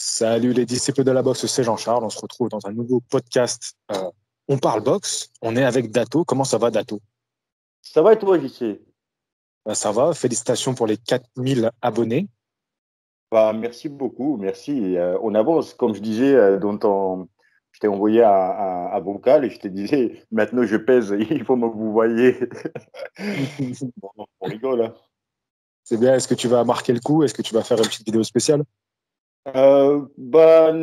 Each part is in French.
Salut les disciples de la boxe, c'est Jean-Charles. On se retrouve dans un nouveau podcast. On parle boxe. On est avec Dato. Comment ça va, Dato? Ça va et toi, JC? Ça va. Félicitations pour les 4000 abonnés. Bah, merci beaucoup, merci. On avance, comme je disais, je t'ai envoyé un vocal et je te disais, maintenant je pèse, il faut que vous voyez. Bon, on rigole, hein. C'est bien. Est-ce que tu vas marquer le coup? Est-ce que tu vas faire une petite vidéo spéciale? Non, pas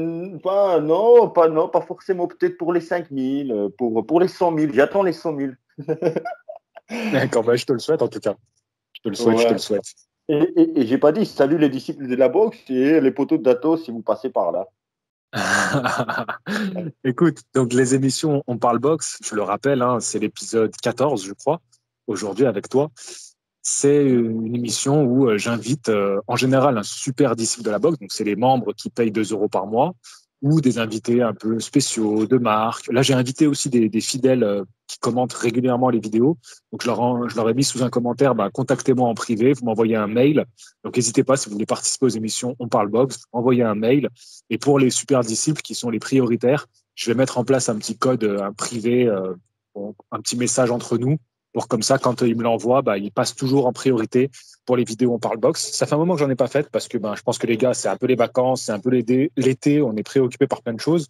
forcément, peut-être pour les 5000, pour les 100 000. J'attends les 100 000. D'accord, bah, je te le souhaite en tout cas. Je te le souhaite, je te le Ouais. souhaite. Et j'ai pas dit salut les disciples de la boxe et les poteaux de Dato si vous passez par là. Écoute, donc les émissions On parle boxe, je le rappelle, hein, c'est l'épisode 14, je crois, aujourd'hui avec toi. C'est une émission où j'invite en général un super disciple de la boxe, donc c'est les membres qui payent 2 euros par mois, ou des invités un peu spéciaux, de marque. Là, j'ai invité aussi des fidèles qui commentent régulièrement les vidéos. Donc, je leur ai mis sous un commentaire, bah, contactez-moi en privé, vous m'envoyez un mail. Donc, n'hésitez pas, si vous voulez participer aux émissions On parle boxe, envoyez un mail. Et pour les super disciples qui sont les prioritaires, je vais mettre en place un petit code un privé, un petit message entre nous pour comme ça, quand il me l'envoie, bah, il passe toujours en priorité pour les vidéos On parle boxe. Ça fait un moment que j'en ai pas fait parce que je pense que les gars, c'est un peu les vacances, c'est un peu l'été, on est préoccupé par plein de choses.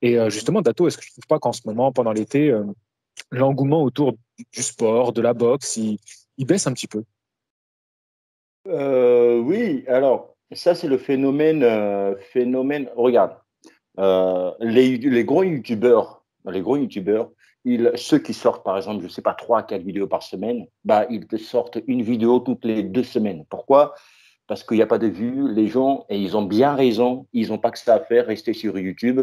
Et justement, Dato, est-ce que tu trouves pas qu'en ce moment, pendant l'été, l'engouement autour du sport, de la boxe, il baisse un petit peu? Oui, alors, ça, c'est le phénomène. Regarde, les gros youtubeurs, ceux qui sortent, par exemple, je sais pas, 3 4 vidéos par semaine, bah, ils te sortent une vidéo toutes les 2 semaines. Pourquoi? Parce qu'il n'y a pas de vues, les gens, et ils ont bien raison, ils n'ont pas que ça à faire, rester sur YouTube.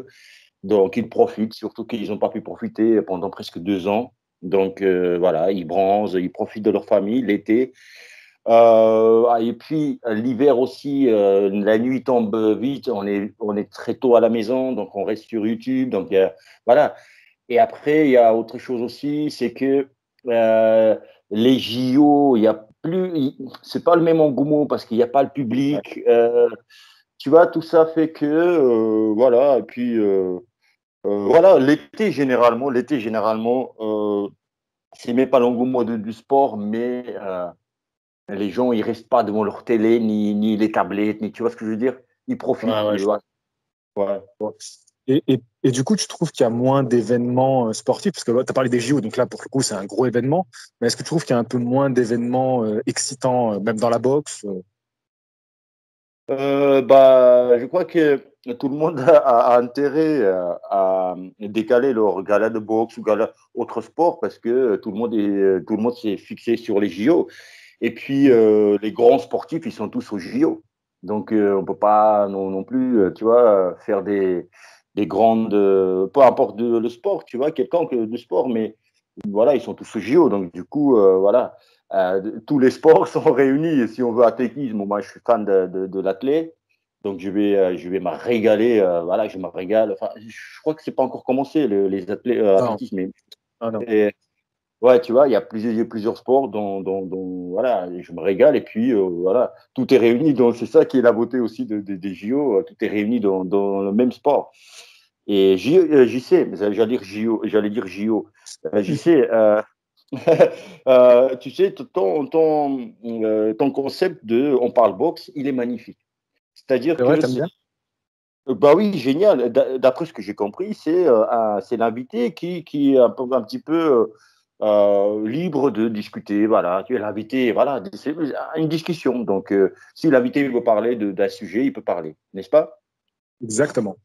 Donc, ils profitent, surtout qu'ils n'ont pas pu profiter pendant presque 2 ans. Donc, voilà, ils bronzent, ils profitent de leur famille l'été. Et puis l'hiver aussi, la nuit tombe vite, on est très tôt à la maison, donc on reste sur YouTube. Donc voilà. Et après, il y a autre chose aussi, c'est que les JO, il y a plus, c'est pas le même engouement parce qu'il n'y a pas le public. Tu vois, tout ça fait que voilà. Et puis voilà, l'été généralement, c'est même pas l'engouement du sport, mais les gens, ils restent pas devant leur télé, ni les tablettes, ni tu vois ce que je veux dire? Ils Ouais, profitent. ouais, Ouais. Ouais. vois. Et du coup, tu trouves qu'il y a moins d'événements sportifs? Parce que tu as parlé des JO, donc là, pour le coup, c'est un gros événement. Mais est-ce que tu trouves qu'il y a un peu moins d'événements excitants, même dans la boxe? Bah, je crois que tout le monde a intérêt à décaler leur gala de boxe ou gala autre sport parce que tout le monde s'est fixé sur les JO. Et puis, les grands sportifs, ils sont tous aux JO. Donc, on peut pas non plus, tu vois, faire des grandes, peu importe le sport, tu vois, quelconque de sport, mais voilà, ils sont tous au JO. Donc, du coup, voilà, tous les sports sont réunis. Et si on veut athlétisme, moi, je suis fan de l'athlète. Donc, je vais me régaler. Voilà, je me régale. Enfin, je crois que c'est pas encore commencé, les Non, athlétisme. non, non. Et, ouais, tu vois, il y a plusieurs sports dont, voilà, et je me régale. Et puis, voilà, tout est réuni. Donc, c'est ça qui est la beauté aussi des JO. Tout est réuni dans le même sport. Et JC, j'allais dire JO. JC, tu sais, ton concept de on parle boxe, il est magnifique. C'est-à-dire C'est vrai, que, t'aimes bien? bah oui, génial. D'après ce que j'ai compris, c'est l'invité qui est un petit peu libre de discuter. Voilà, tu es l'invité, voilà, c'est une discussion. Donc, si l'invité veut parler d'un sujet, il peut parler, n'est-ce pas? Exactement.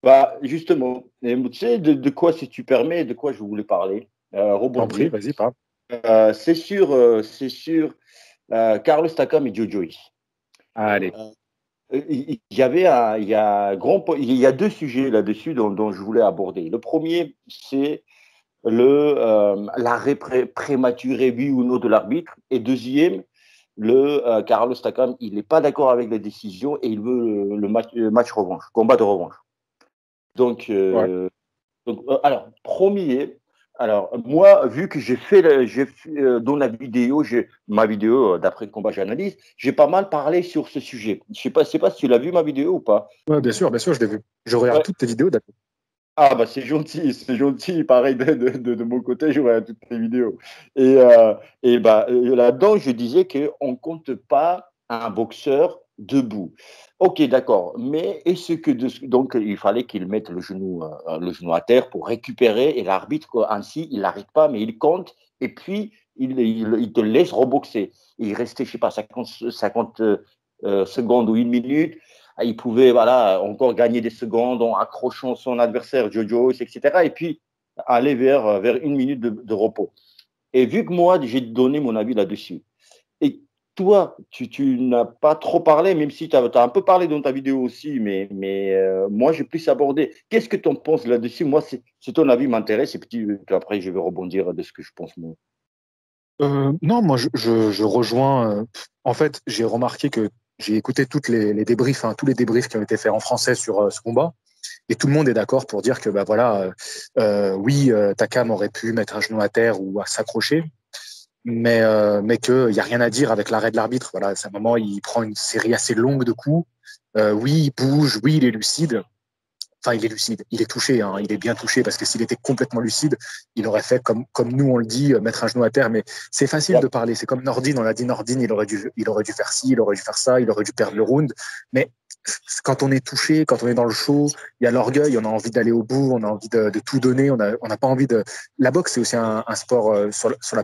Bah, justement, et tu sais, de quoi, si tu permets, de quoi je voulais parler, T'en prie, rebondir. vas-y, parle. C'est sur Carlos Takam et Joe Joyce. Allez. Il y a deux sujets là-dessus dont je voulais aborder. Le premier, c'est l'arrêt prématuré, oui ou non, de l'arbitre. Et deuxième, Carlos Takam, il n'est pas d'accord avec la décision et il veut le match revanche, combat de revanche. Donc, Ouais. alors, premier, Alors, moi, vu que dans la vidéo, ma vidéo d'après le combat, j'analyse, j'ai pas mal parlé sur ce sujet. Je sais pas si tu l'as vu ma vidéo ou pas. Ouais, bien sûr, je l'ai vu. Je regarde Ouais. toutes tes vidéos, d'accord. Ah, bah c'est gentil, c'est gentil. Pareil, de mon côté, je regarde toutes les vidéos. Et bah, là-dedans, je disais qu'on ne compte pas un boxeur debout. Ok, d'accord. Mais est-ce que donc il fallait qu'il mette le genou à terre pour récupérer et l'arbitre, quoi, ainsi, il n'arrête pas, mais il compte et puis il te laisse reboxer. Il restait, je sais pas, 50 secondes ou une minute. Il pouvait voilà, encore gagner des secondes en accrochant son adversaire, Jojo, etc. Et puis aller vers une minute de repos. Et vu que moi, j'ai donné mon avis là-dessus, et toi, tu n'as pas trop parlé, même si tu as un peu parlé dans ta vidéo aussi, mais moi, j'ai plus abordé. Qu'est-ce que tu en penses là-dessus? Moi, c'est ton avis m'intéresse, et puis après, je vais rebondir de ce que je pense moi. Non, moi, je rejoins. En fait, j'ai remarqué que j'ai écouté les débriefs, hein, tous les débriefs qui ont été faits en français sur ce combat. Et tout le monde est d'accord pour dire que bah voilà, oui, Takam aurait pu mettre un genou à terre ou à s'accrocher, mais qu'il n'y a rien à dire avec l'arrêt de l'arbitre. Voilà, à un moment, il prend une série assez longue de coups. Oui, il bouge, oui, il est lucide. Enfin, il est lucide, il est touché, hein, il est bien touché parce que s'il était complètement lucide, il aurait fait comme nous on le dit, mettre un genou à terre. Mais c'est facile de Ouais. parler. C'est comme Nordine, on a dit Nordine, il aurait dû faire ci, il aurait dû faire ça, il aurait dû perdre le round. Mais quand on est touché, quand on est dans le show, il y a l'orgueil, on a envie d'aller au bout, on a envie de tout donner, on n'a pas envie de. La boxe, c'est aussi un sport sur la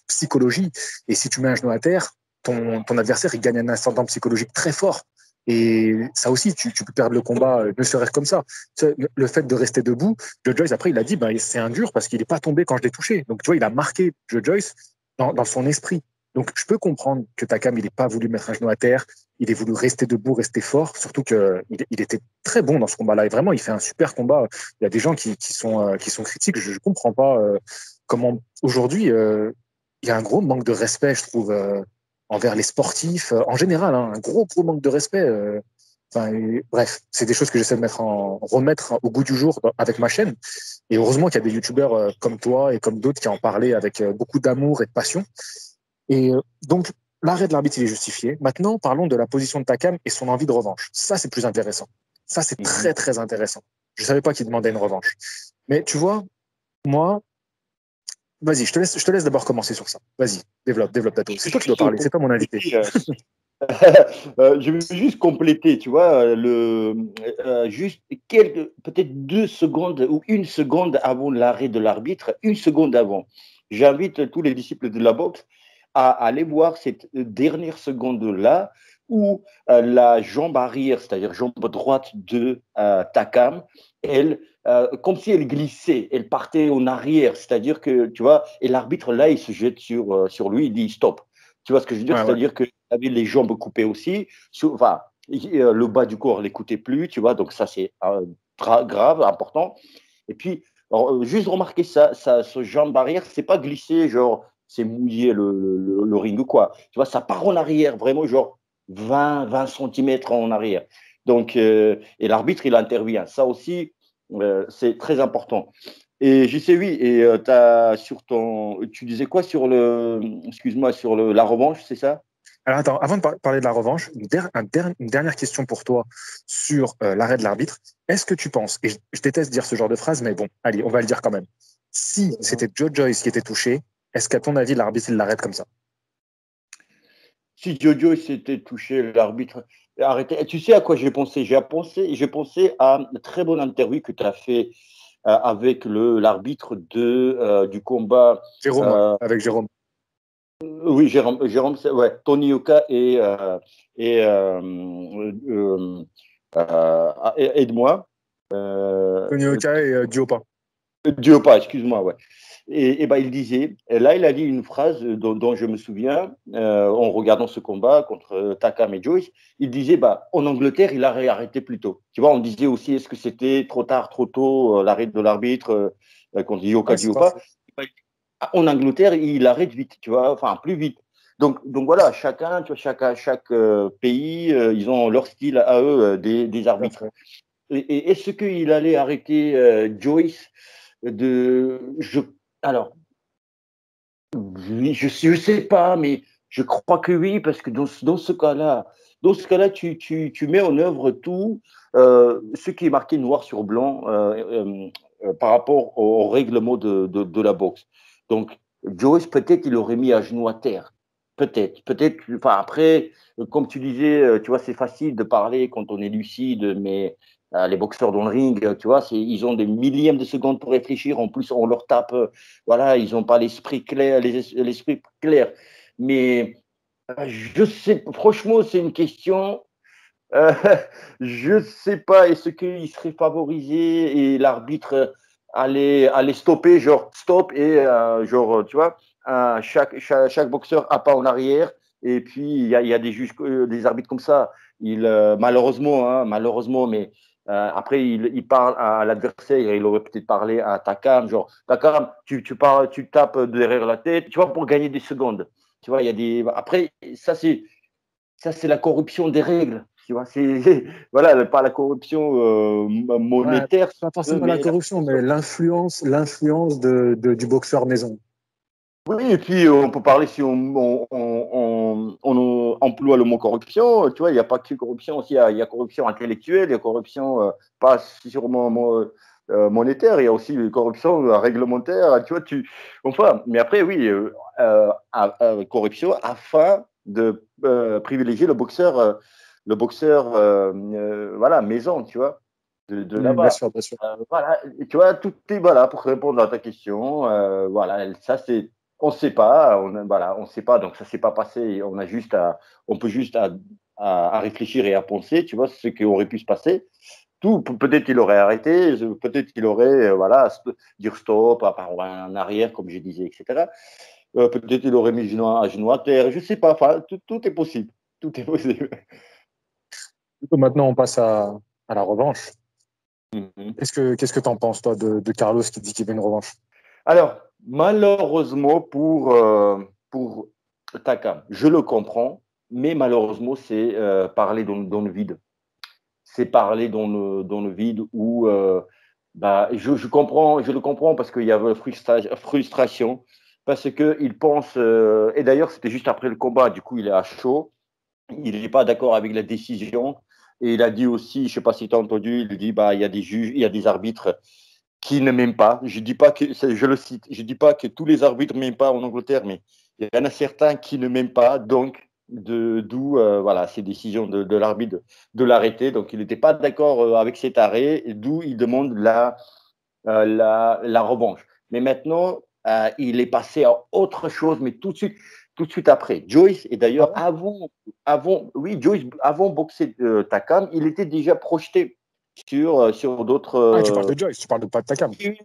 psychologie. Et si tu mets un genou à terre, ton adversaire, il gagne un ascendant psychologique très fort. Et ça aussi, tu peux perdre le combat, ne serait-ce comme ça. Le fait de rester debout, Joe Joyce, après, il a dit, bah, c'est un dur parce qu'il n'est pas tombé quand je l'ai touché. Donc, tu vois, il a marqué Joe Joyce dans son esprit. Donc, je peux comprendre que Takam, il n'ait pas voulu mettre un genou à terre, il ait voulu rester debout, rester fort, surtout qu'il était très bon dans ce combat-là. Et vraiment, il fait un super combat. Il y a des gens qui sont critiques. Je ne comprends pas comment, aujourd'hui, il y a un gros manque de respect, je trouve, envers les sportifs, en général, hein, un gros manque de respect. Enfin, bref, c'est des choses que j'essaie de remettre au goût du jour avec ma chaîne. Et heureusement qu'il y a des youtubeurs comme toi et comme d'autres qui en parlaient avec beaucoup d'amour et de passion. Et donc, l'arrêt de l'arbitre, il est justifié. Maintenant, parlons de la position de Takam et son envie de revanche. Ça, c'est plus intéressant. Ça, c'est Mhm. très intéressant. Je ne savais pas qu'il demandait une revanche. Mais tu vois, moi, vas-y, je te laisse d'abord commencer sur ça. Vas-y, développe ta thèse. C'est toi qui dois Juste parler, c'est pas mon invité. compléter, je veux juste compléter, tu vois, juste peut-être 2 secondes ou une seconde avant l'arrêt de l'arbitre, une seconde avant. J'invite tous les disciples de la boxe à aller voir cette dernière seconde-là où la jambe arrière, c'est-à-dire jambe droite de Takam, comme si elle glissait, elle partait en arrière, c'est-à-dire que, tu vois, et l'arbitre là, il se jette sur lui, il dit stop. Tu vois ce que je veux dire? Ouais, ouais. C'est-à-dire que avait les jambes coupées aussi. Enfin, le bas du corps l'écoutait plus, tu vois. Donc ça, c'est grave, important. Et puis, alors, juste remarquer ce jambe arrière, c'est pas glissé, genre, c'est mouillé le ring ou quoi. Tu vois, ça part en arrière, vraiment, genre 20 centimètres en arrière. Donc, et l'arbitre, il intervient. Ça aussi, c'est très important. Et je sais, oui, et tu disais quoi excuse-moi, sur la revanche, c'est ça? Alors attends, avant de parler de la revanche, une dernière question pour toi sur l'arrêt de l'arbitre. Est-ce que tu penses, et je déteste dire ce genre de phrase, mais bon, allez, on va le dire quand même. Si Mhm. c'était Joe Joyce qui était touché, est-ce qu'à ton avis, l'arbitre, il l'arrête comme ça? Si Jojo s'était touché, l'arbitre. Arrêtez. Tu sais à quoi j'ai pensé? J'ai pensé à une très bonne interview que tu as fait avec l'arbitre du combat. Jérôme, ouais, euh, avec Jérôme. oui, Jérôme, ouais, Tony Yoka et aide-moi. Tony Oka et Diopa. Diopa, excuse-moi, ouais. Et ben, il disait, et là, il a dit une phrase dont je me souviens en regardant ce combat contre Takam et Joyce. Il disait, bah, en Angleterre, il a arrêté plus tôt. Tu vois, on disait aussi, est-ce que c'était trop tard, trop tôt, l'arrêt de l'arbitre contre Yoka Ouais, c'est pas Diopa. faux. En Angleterre, il arrête vite, tu vois, enfin, plus vite. Donc voilà, chacun, tu vois, chaque pays, ils ont leur style à eux des Tout à arbitres. fait. Et est-ce qu'il allait arrêter Joyce je Alors, oui, je ne sais pas, mais je crois que oui, parce que dans ce cas-là, tu mets en œuvre tout ce qui est marqué noir sur blanc par rapport au règlement de la boxe. Donc, Joyce, peut-être il aurait mis à genoux à terre. Peut-être. Enfin, après, comme tu disais, tu vois, c'est facile de parler quand on est lucide, mais les boxeurs dans le ring, tu vois, ils ont des millièmes de secondes pour réfléchir. En plus, on leur tape. Voilà, ils n'ont pas l'esprit clair, l'esprit clair. Mais je sais, franchement, c'est une question. euh, je ne sais pas, est-ce qu'il serait favorisé et l'arbitre allait stopper, genre stop, et genre, tu vois, chaque boxeur a pas en arrière. Et puis, il y a des juges, des arbitres comme ça. Malheureusement, mais après, il parle à l'adversaire, il aurait peut-être parlé à Takam, genre, Takam, tu tapes derrière la tête, tu vois, pour gagner des secondes. Tu vois, il y a des. Après, ça, c'est la corruption des règles. Tu vois, voilà, pas la corruption Ouais, monétaire, si pas tu veux, forcément la mais la corruption, mais corruption. l'influence du boxeur maison. Oui, et puis on peut parler si on emploie le mot corruption, tu vois, il n'y a pas que corruption aussi, il y a corruption intellectuelle, il y a corruption pas sûrement monétaire, il y a aussi corruption réglementaire, tu vois, enfin, mais après, oui, corruption afin de privilégier le boxeur, voilà, maison, tu vois, de Bien là-bas. sûr, bien sûr. Voilà, et tu vois, tout est voilà pour répondre à ta question. Voilà, ça c'est, on ne sait pas, voilà, on sait pas, donc ça s'est pas passé. On peut juste à réfléchir et à penser, tu vois, ce qui aurait pu se passer. Peut-être qu'il aurait arrêté, peut-être qu'il aurait, voilà, dire stop, à part en arrière, comme je disais, etc. Peut-être qu'il aurait mis genoux à terre, je sais pas. Enfin, tout est possible, tout est possible. Du coup, maintenant, on passe à la revanche. Mhm. Qu'est-ce que tu en penses, toi, de Carlos qui dit qu'il veut une revanche? Alors, malheureusement pour Takam, je le comprends, mais malheureusement, c'est parler dans le vide. C'est parler dans le vide où bah, je le comprends parce qu'il y avait frustration, parce qu'il pense, et d'ailleurs, c'était juste après le combat, du coup, il est à chaud, il n'est pas d'accord avec la décision. Et il a dit aussi, je ne sais pas si tu as entendu, il dit bah, il y a des juges, il y a des arbitres qui ne m'aiment pas. Je dis pas que, je le cite, je dis pas que tous les arbitres ne m'aiment pas en Angleterre, mais il y en a certains qui ne m'aiment pas, donc d'où voilà, ces décisions de l'arbitre de l'arrêter. Donc il n'était pas d'accord avec cet arrêt, d'où il demande la revanche. Mais maintenant, il est passé à autre chose, mais tout de suite après. Joyce, et Ah d'ailleurs, ouais. oui, Joyce, avant boxer Takam, il était déjà projeté sur d'autres. Ah, tu parles de Joyce, tu parles de Pat Takam. Oui,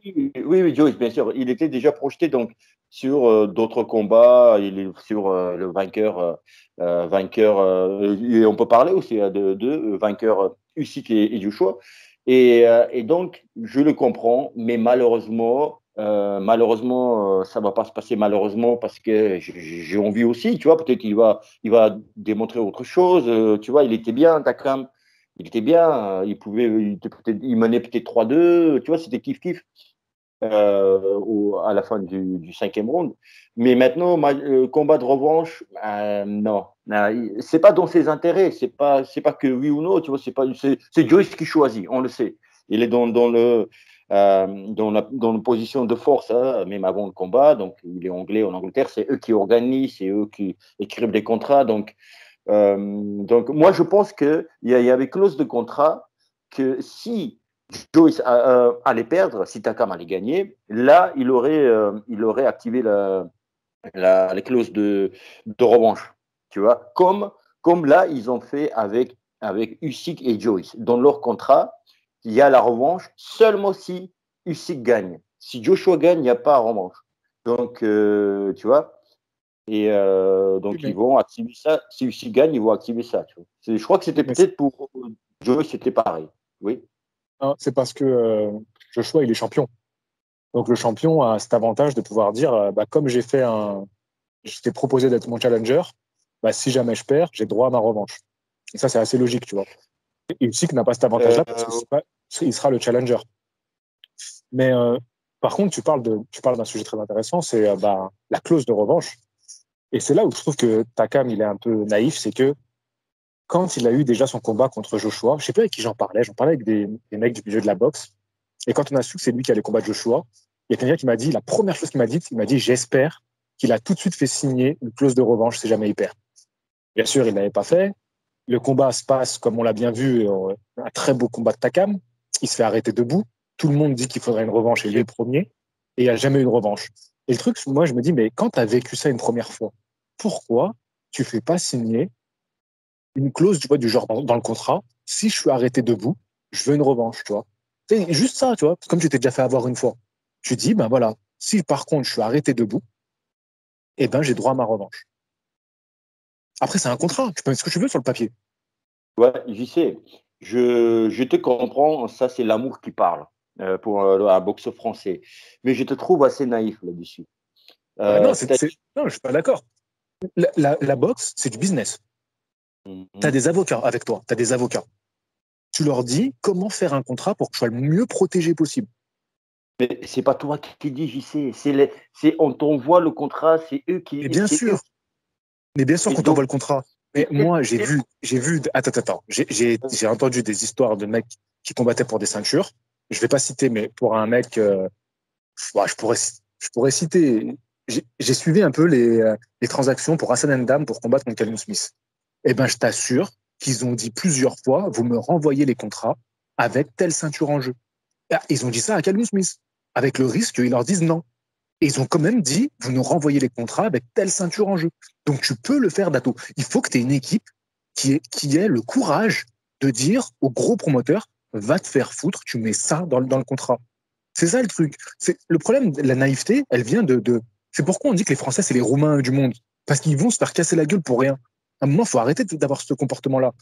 oui, Joyce, bien sûr. Il était déjà projeté donc sur d'autres combats. Il est sur le vainqueur. Et on peut parler aussi de vainqueur Usyk et Joshua. Et donc, je le comprends, mais malheureusement, ça va pas se passer malheureusement parce que j'ai envie aussi, tu vois, peut-être il va démontrer autre chose. Tu vois, il était bien, Takam. Il était bien, il menait peut-être 3-2, tu vois, c'était kiff-kiff à la fin du cinquième round. Mais maintenant, combat de revanche, non. C'est pas dans ses intérêts, c'est pas que oui ou non, tu vois, c'est Joyce qui choisit, on le sait. Il est dans une position de force, hein, même avant le combat, donc il est anglais en Angleterre, c'est eux qui organisent, c'est eux qui écrivent des contrats, donc moi, je pense qu'il y avait clause de contrat que si Joyce allait perdre, si Takam allait gagner, là, il aurait activé les clauses de revanche. Tu vois, comme là, ils ont fait avec Usyk et Joyce. Dans leur contrat, il y a la revanche seulement si Usyk gagne. Si Joshua gagne, il n'y a pas de revanche. Donc, tu vois, et Oui, donc, ils mais, vont activer ça. Si Usyk gagne, ils vont activer ça. Tu vois. Je crois que c'était mais peut-être pour Joe, c'était pareil. Oui. c'est parce que Joshua, il est champion. Donc le champion a cet avantage de pouvoir dire, bah, comme je t'ai proposé d'être mon challenger, bah, si jamais je perds, j'ai droit à ma revanche. Et ça, c'est assez logique, tu vois. Et Usyk n'a pas cet Euh, avantage-là parce que il sera le challenger. Mais Par contre, tu parles d'un sujet très intéressant, c'est la clause de revanche. Et c'est là où je trouve que Takam, il est un peu naïf, c'est que quand il a eu déjà son combat contre Joshua, je sais plus avec qui j'en parlais avec des mecs du milieu de la boxe, et quand on a su que c'est lui qui allait combattre Joshua, il y a quelqu'un qui m'a dit, la première chose qu'il m'a dit, j'espère qu'il a tout de suite fait signer une clause de revanche si jamais il perd. Bien sûr, il ne l'avait pas fait. Le combat se passe, comme on l'a bien vu, un très beau combat de Takam. Il se fait arrêter debout. Tout le monde dit qu'il faudrait une revanche et lui est le premier. Et il n'y a jamais eu de revanche. Et le truc, moi, je me dis, mais quand tu as vécu ça une première fois, pourquoi tu ne fais pas signer une clause, tu vois, du genre dans le contrat, si je suis arrêté debout, je veux une revanche, tu vois. C'est juste ça, tu vois, comme tu t'es déjà fait avoir une fois. Tu dis, ben voilà, si par contre je suis arrêté debout, eh ben j'ai droit à ma revanche. Après, c'est un contrat, tu peux mettre ce que tu veux sur le papier. Ouais, j'y sais. Je te comprends, ça c'est l'amour qui parle pour un boxeur français. Mais je te trouve assez naïf là-dessus. Non, C'est-à-dire, non, je suis pas d'accord. La boxe, c'est du business. Tu as Mhm. des avocats avec toi, tu as des avocats. Tu leur dis comment faire un contrat pour que je sois le mieux protégé possible. Mais c'est pas toi qui dis, j'y sais. On t'envoie le contrat, Mais bien c'est eux. sûr, mais bien sûr Et qu'on t'envoie donc, le contrat. Mais c'est moi, attends, j'ai entendu des histoires de mecs qui combattaient pour des ceintures. Je vais pas citer, mais pour un mec, ouais, je pourrais citer. J'ai suivi un peu les transactions pour Hassan Ndam pour combattre contre Callum Smith. Eh ben, je t'assure qu'ils ont dit plusieurs fois, vous me renvoyez les contrats avec telle ceinture en jeu. Ah, ils ont dit ça à Callum Smith, avec le risque qu'ils leur disent non. Et ils ont quand même dit, vous nous renvoyez les contrats avec telle ceinture en jeu. Donc tu peux le faire, Dato. Il faut que tu aies une équipe qui ait le courage de dire au gros promoteur, va te faire foutre, tu mets ça dans le contrat. C'est ça le truc. Le problème de la naïveté, elle vient c'est pourquoi on dit que les Français, c'est les Roumains du monde. Parce qu'ils vont se faire casser la gueule pour rien. À un moment, il faut arrêter d'avoir ce comportement-là.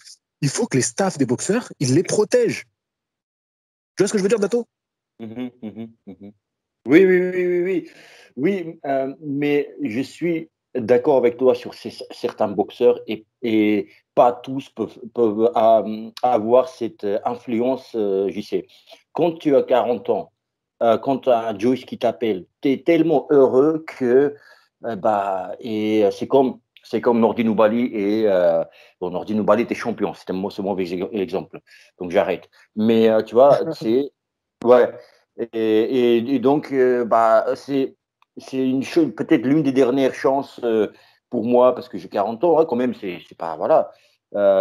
Il faut que les staffs des boxeurs, ils les protègent. Tu vois ce que je veux dire, Dato? mhm, mhm, mhm. Oui, oui, oui, oui, oui. Oui, mais je suis d'accord avec toi sur certains boxeurs et pas tous peuvent avoir cette influence, j'y sais. Quand tu as 40 ans, quand tu as un Joyce qui t'appelle, tu es tellement heureux que et c'est comme Nordi Noubali et bon, Nordi Noubali était champion, c'était ce mauvais exemple, donc j'arrête. Mais tu vois, c'est ouais. Et donc, c'est une chose, peut-être l'une des dernières chances pour moi, parce que j'ai 40 ans, hein, quand même, c'est pas, voilà,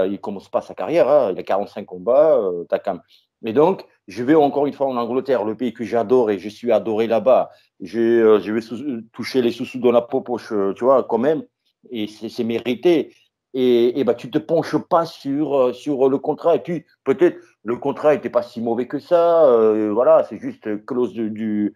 il commence pas sa carrière, hein, il a 45 combats, Takam. Mais donc, je vais encore une fois en Angleterre, le pays que j'adore et je suis adoré là-bas. Je vais toucher les sous-sous dans la poche, tu vois, quand même, et c'est mérité. Et bah, tu te penches pas sur le contrat. Et puis, peut-être, le contrat n'était pas si mauvais que ça. Voilà, c'est juste clause de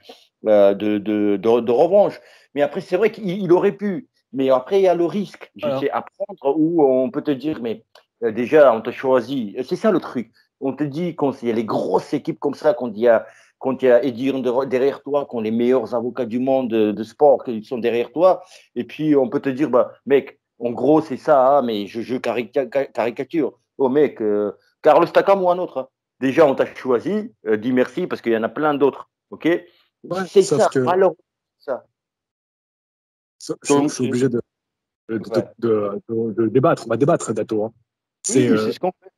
revanche. Mais après, c'est vrai qu'il aurait pu. Mais après, il y a le risque, je Voilà. sais, à prendre où on peut te dire, mais déjà, on t'a choisi. C'est ça le truc. On te dit, quand il y a les grosses équipes comme ça, quand il y a Eddie Hearn derrière toi, quand les meilleurs avocats du monde de sport qui sont derrière toi, et puis on peut te dire, bah, mec, en gros, c'est ça, hein, mais je caricature. Oh, mec, Carlos Takam ou un autre, hein. Déjà, on t'a choisi, dis merci parce qu'il y en a plein d'autres. OK? Ouais, C'est ça, alors, ça. je Donc, suis obligé ouais. de débattre. On va débattre, Dato, hein. Oui, C'est, mais c'est ce qu'on fait.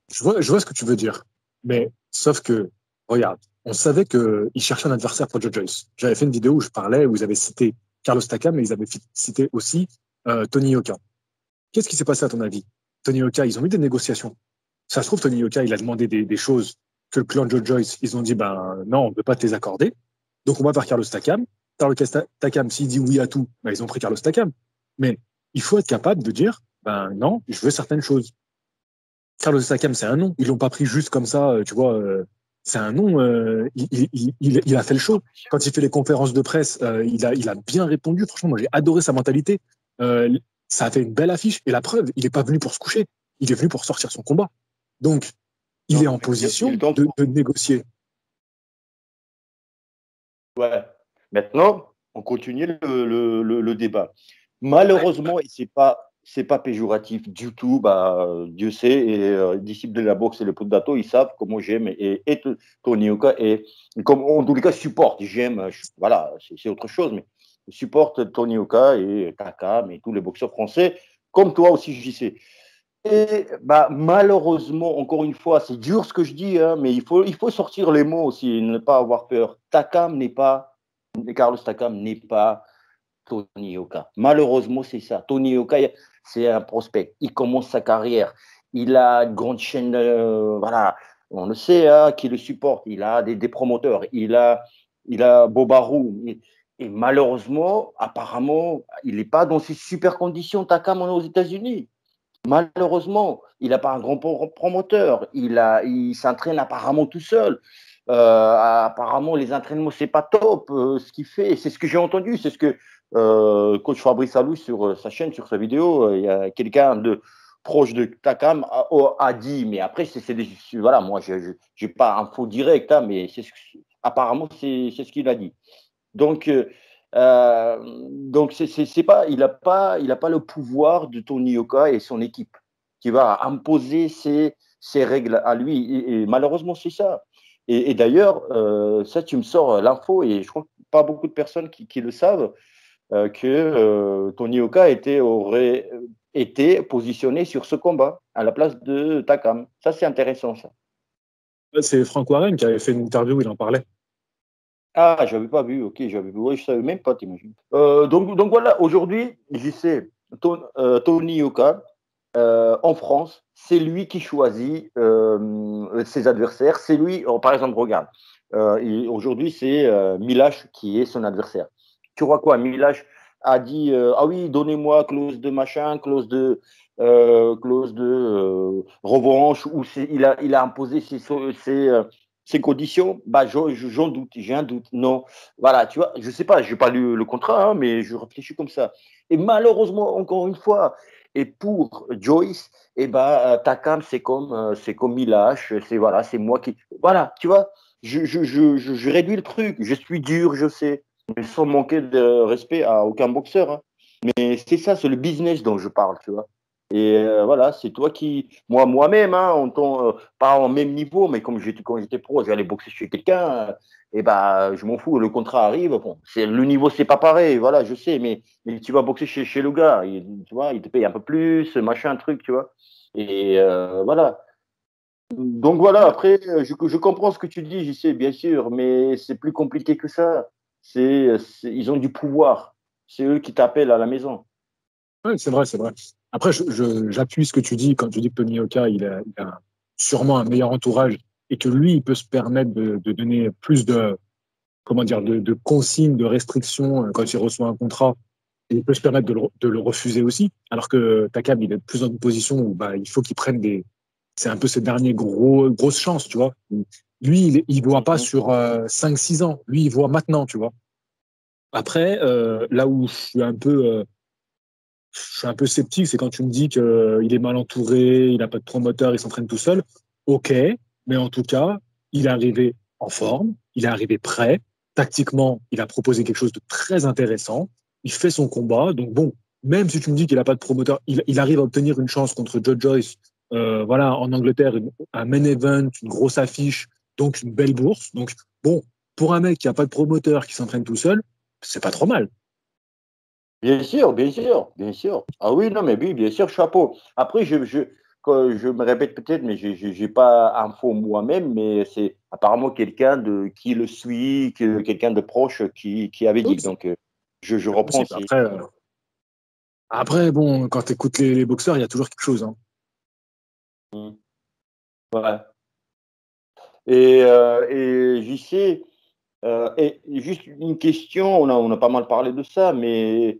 je vois ce que tu veux dire. Mais sauf que, regarde, on savait qu'ils cherchaient un adversaire pour Joe Joyce. J'avais fait une vidéo où je parlais, où ils avaient cité Carlos Takam, mais ils avaient cité aussi Tony Yoka. Qu'est-ce qui s'est passé à ton avis? Tony Yoka, ils ont eu des négociations. Ça se trouve, Tony Yoka, il a demandé des choses que le clan Joe Joyce, ils ont dit, ben non, on ne peut pas te les accorder. Donc on va vers Carlos Takam. Carlos Takam, s'il dit oui à tout, ben, ils ont pris Carlos Takam. Mais il faut être capable de dire, ben non, je veux certaines choses. Carlos Takam, c'est un nom. Ils l'ont pas pris juste comme ça, tu vois. C'est un nom. Il a fait le show. Quand il fait les conférences de presse, il a bien répondu. Franchement, moi, j'ai adoré sa mentalité. Euh, Ça a fait une belle affiche. Et la preuve, il n'est pas venu pour se coucher. Il est venu pour sortir son combat. Donc, il Non, est en mais il position t'entend. de négocier. Ouais. Maintenant, on continue le débat. Malheureusement, et c'est pas c'est pas péjoratif du tout. Dieu sait, et les disciples de la boxe et le Podato, ils savent comment j'aime et Tony Oka, et comme en tous les cas supporte. J'aime, voilà, c'est autre chose, mais je supporte Tony Oka et Takam et tous les boxeurs français, comme toi aussi, j'y sais. Et malheureusement, encore une fois, c'est dur ce que je dis, hein, mais il faut sortir les mots aussi, ne pas avoir peur. Carlos Takam n'est pas Tony Yoka. Malheureusement, c'est ça. Tony Yoka, c'est un prospect. Il commence sa carrière. Il a une grande chaîne, voilà, on le sait, hein, qui le supporte. Il a des promoteurs. Il a Bobarou. Et malheureusement, apparemment, il n'est pas dans ces super conditions, Takam, aux États-Unis. Malheureusement, il n'a pas un grand promoteur. Il s'entraîne apparemment tout seul. Apparemment, les entraînements, c'est pas top ce qu'il fait. C'est ce que j'ai entendu. C'est ce que coach Fabrice Alou sur sa chaîne, sur sa vidéo, il y a quelqu'un de proche de Takam a dit. Mais après, voilà, moi, je n'ai pas info direct, hein, mais apparemment, c'est ce qu'il a dit. Donc, c'est pas, il n'a pas le pouvoir de Tony Yoka et son équipe qui va imposer ses règles à lui. Et malheureusement, c'est ça. Et d'ailleurs, ça, tu me sors l'info, et je crois que pas beaucoup de personnes qui le savent, que Tony Yoka aurait été positionné sur ce combat à la place de Takam. Ça, c'est intéressant, ça. C'est Frank Warren qui avait fait une interview où il en parlait. Ah, j'avais pas vu, ok, j'avais vu, ouais, je savais même pas, t'imagines. Donc voilà, aujourd'hui, j'y sais, Tony Yoka, en France, c'est lui qui choisit ses adversaires. C'est lui, par exemple, regarde, aujourd'hui, c'est Milash qui est son adversaire. Tu vois quoi, Milash a dit ah oui, donnez-moi clause de machin, clause de revanche, ou il a imposé ses conditions. J'en doute, j'ai un doute. Non, voilà, tu vois, je sais pas, j'ai pas lu le contrat, hein, mais je réfléchis comme ça. Et malheureusement, encore une fois, et pour Joyce, Takam, c'est comme Milash, voilà, c'est moi qui. Voilà, tu vois, je réduis le truc, je suis dur, je sais, mais sans manquer de respect à aucun boxeur, hein. Mais c'est ça, c'est le business dont je parle, tu vois. Et voilà, c'est toi qui. Moi-même, hein, pas en même niveau, mais quand j'étais pro, j'allais boxer chez quelqu'un, je m'en fous, le contrat arrive. Bon, le niveau, c'est pas pareil, voilà, je sais, mais tu vas boxer chez le gars, tu vois, il te paye un peu plus, machin, truc, tu vois. Et voilà. Donc voilà, après, je comprends ce que tu dis, j'y sais, bien sûr, mais c'est plus compliqué que ça. Ils ont du pouvoir. C'est eux qui t'appellent à la maison. Oui, c'est vrai, c'est vrai. Après, j'appuie ce que tu dis quand tu dis que Tony Yoka, il a sûrement un meilleur entourage et que lui, il peut se permettre de donner plus de, comment dire, de consignes, de restrictions quand il reçoit un contrat. Et il peut se permettre de le refuser aussi. Alors que Takam, il est plus dans une position où il faut qu'il prenne des. C'est un peu ses derniers grosses chances, tu vois. Lui, il ne voit pas sur 5-6 ans. Lui, il voit maintenant, tu vois. Après, là où je suis un peu sceptique, c'est quand tu me dis qu'il est mal entouré, il n'a pas de promoteur, il s'entraîne tout seul. Ok, mais en tout cas, il est arrivé en forme, il est arrivé prêt. Tactiquement, il a proposé quelque chose de très intéressant. Il fait son combat. Donc bon, même si tu me dis qu'il n'a pas de promoteur, il arrive à obtenir une chance contre Joe Joyce, voilà, en Angleterre, un main event, une grosse affiche, donc une belle bourse. Donc bon, pour un mec qui n'a pas de promoteur, qui s'entraîne tout seul, c'est pas trop mal. Bien sûr, bien sûr, bien sûr. Ah oui, non, mais oui, bien sûr, chapeau. Après, je me répète peut-être, mais je n'ai pas info moi-même, mais c'est apparemment quelqu'un qui le suit, quelqu'un de proche qui avait dit. Donc, je reprends aussi. Après, bon, quand tu écoutes les boxeurs, il y a toujours quelque chose. Hein. Ouais. Et j'y sais. Et juste une question, on a pas mal parlé de ça, mais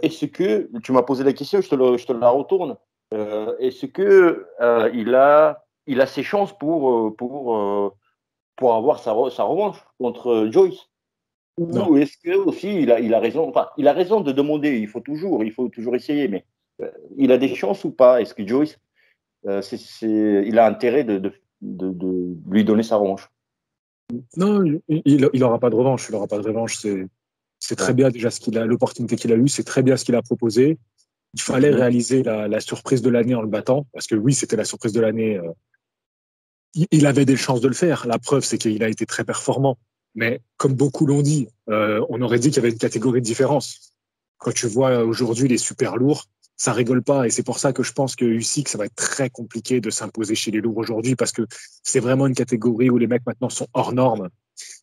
est-ce que, tu m'as posé la question, je te la retourne. Est-ce que il a ses chances pour avoir sa revanche contre Joyce? Non. Ou est-ce que aussi il a raison, enfin, il a raison de demander, il faut toujours essayer, mais il a des chances ou pas? Est-ce que Joyce, il a intérêt de lui donner sa revanche? Non, il aura pas de revanche. Il aura pas de revanche. C'est très Ouais. bien déjà l'opportunité qu'il a eue. C'est très bien ce qu'il a proposé. Il fallait réaliser la surprise de l'année en le battant, parce que oui, c'était la surprise de l'année. Il avait des chances de le faire. La preuve, c'est qu'il a été très performant. Mais comme beaucoup l'ont dit, on aurait dit qu'il y avait une catégorie de différence. Quand tu vois aujourd'hui les super lourds, ça rigole pas. Et c'est pour ça que je pense que Usyk, ça va être très compliqué de s'imposer chez les lourds aujourd'hui, parce que c'est vraiment une catégorie où les mecs maintenant sont hors normes.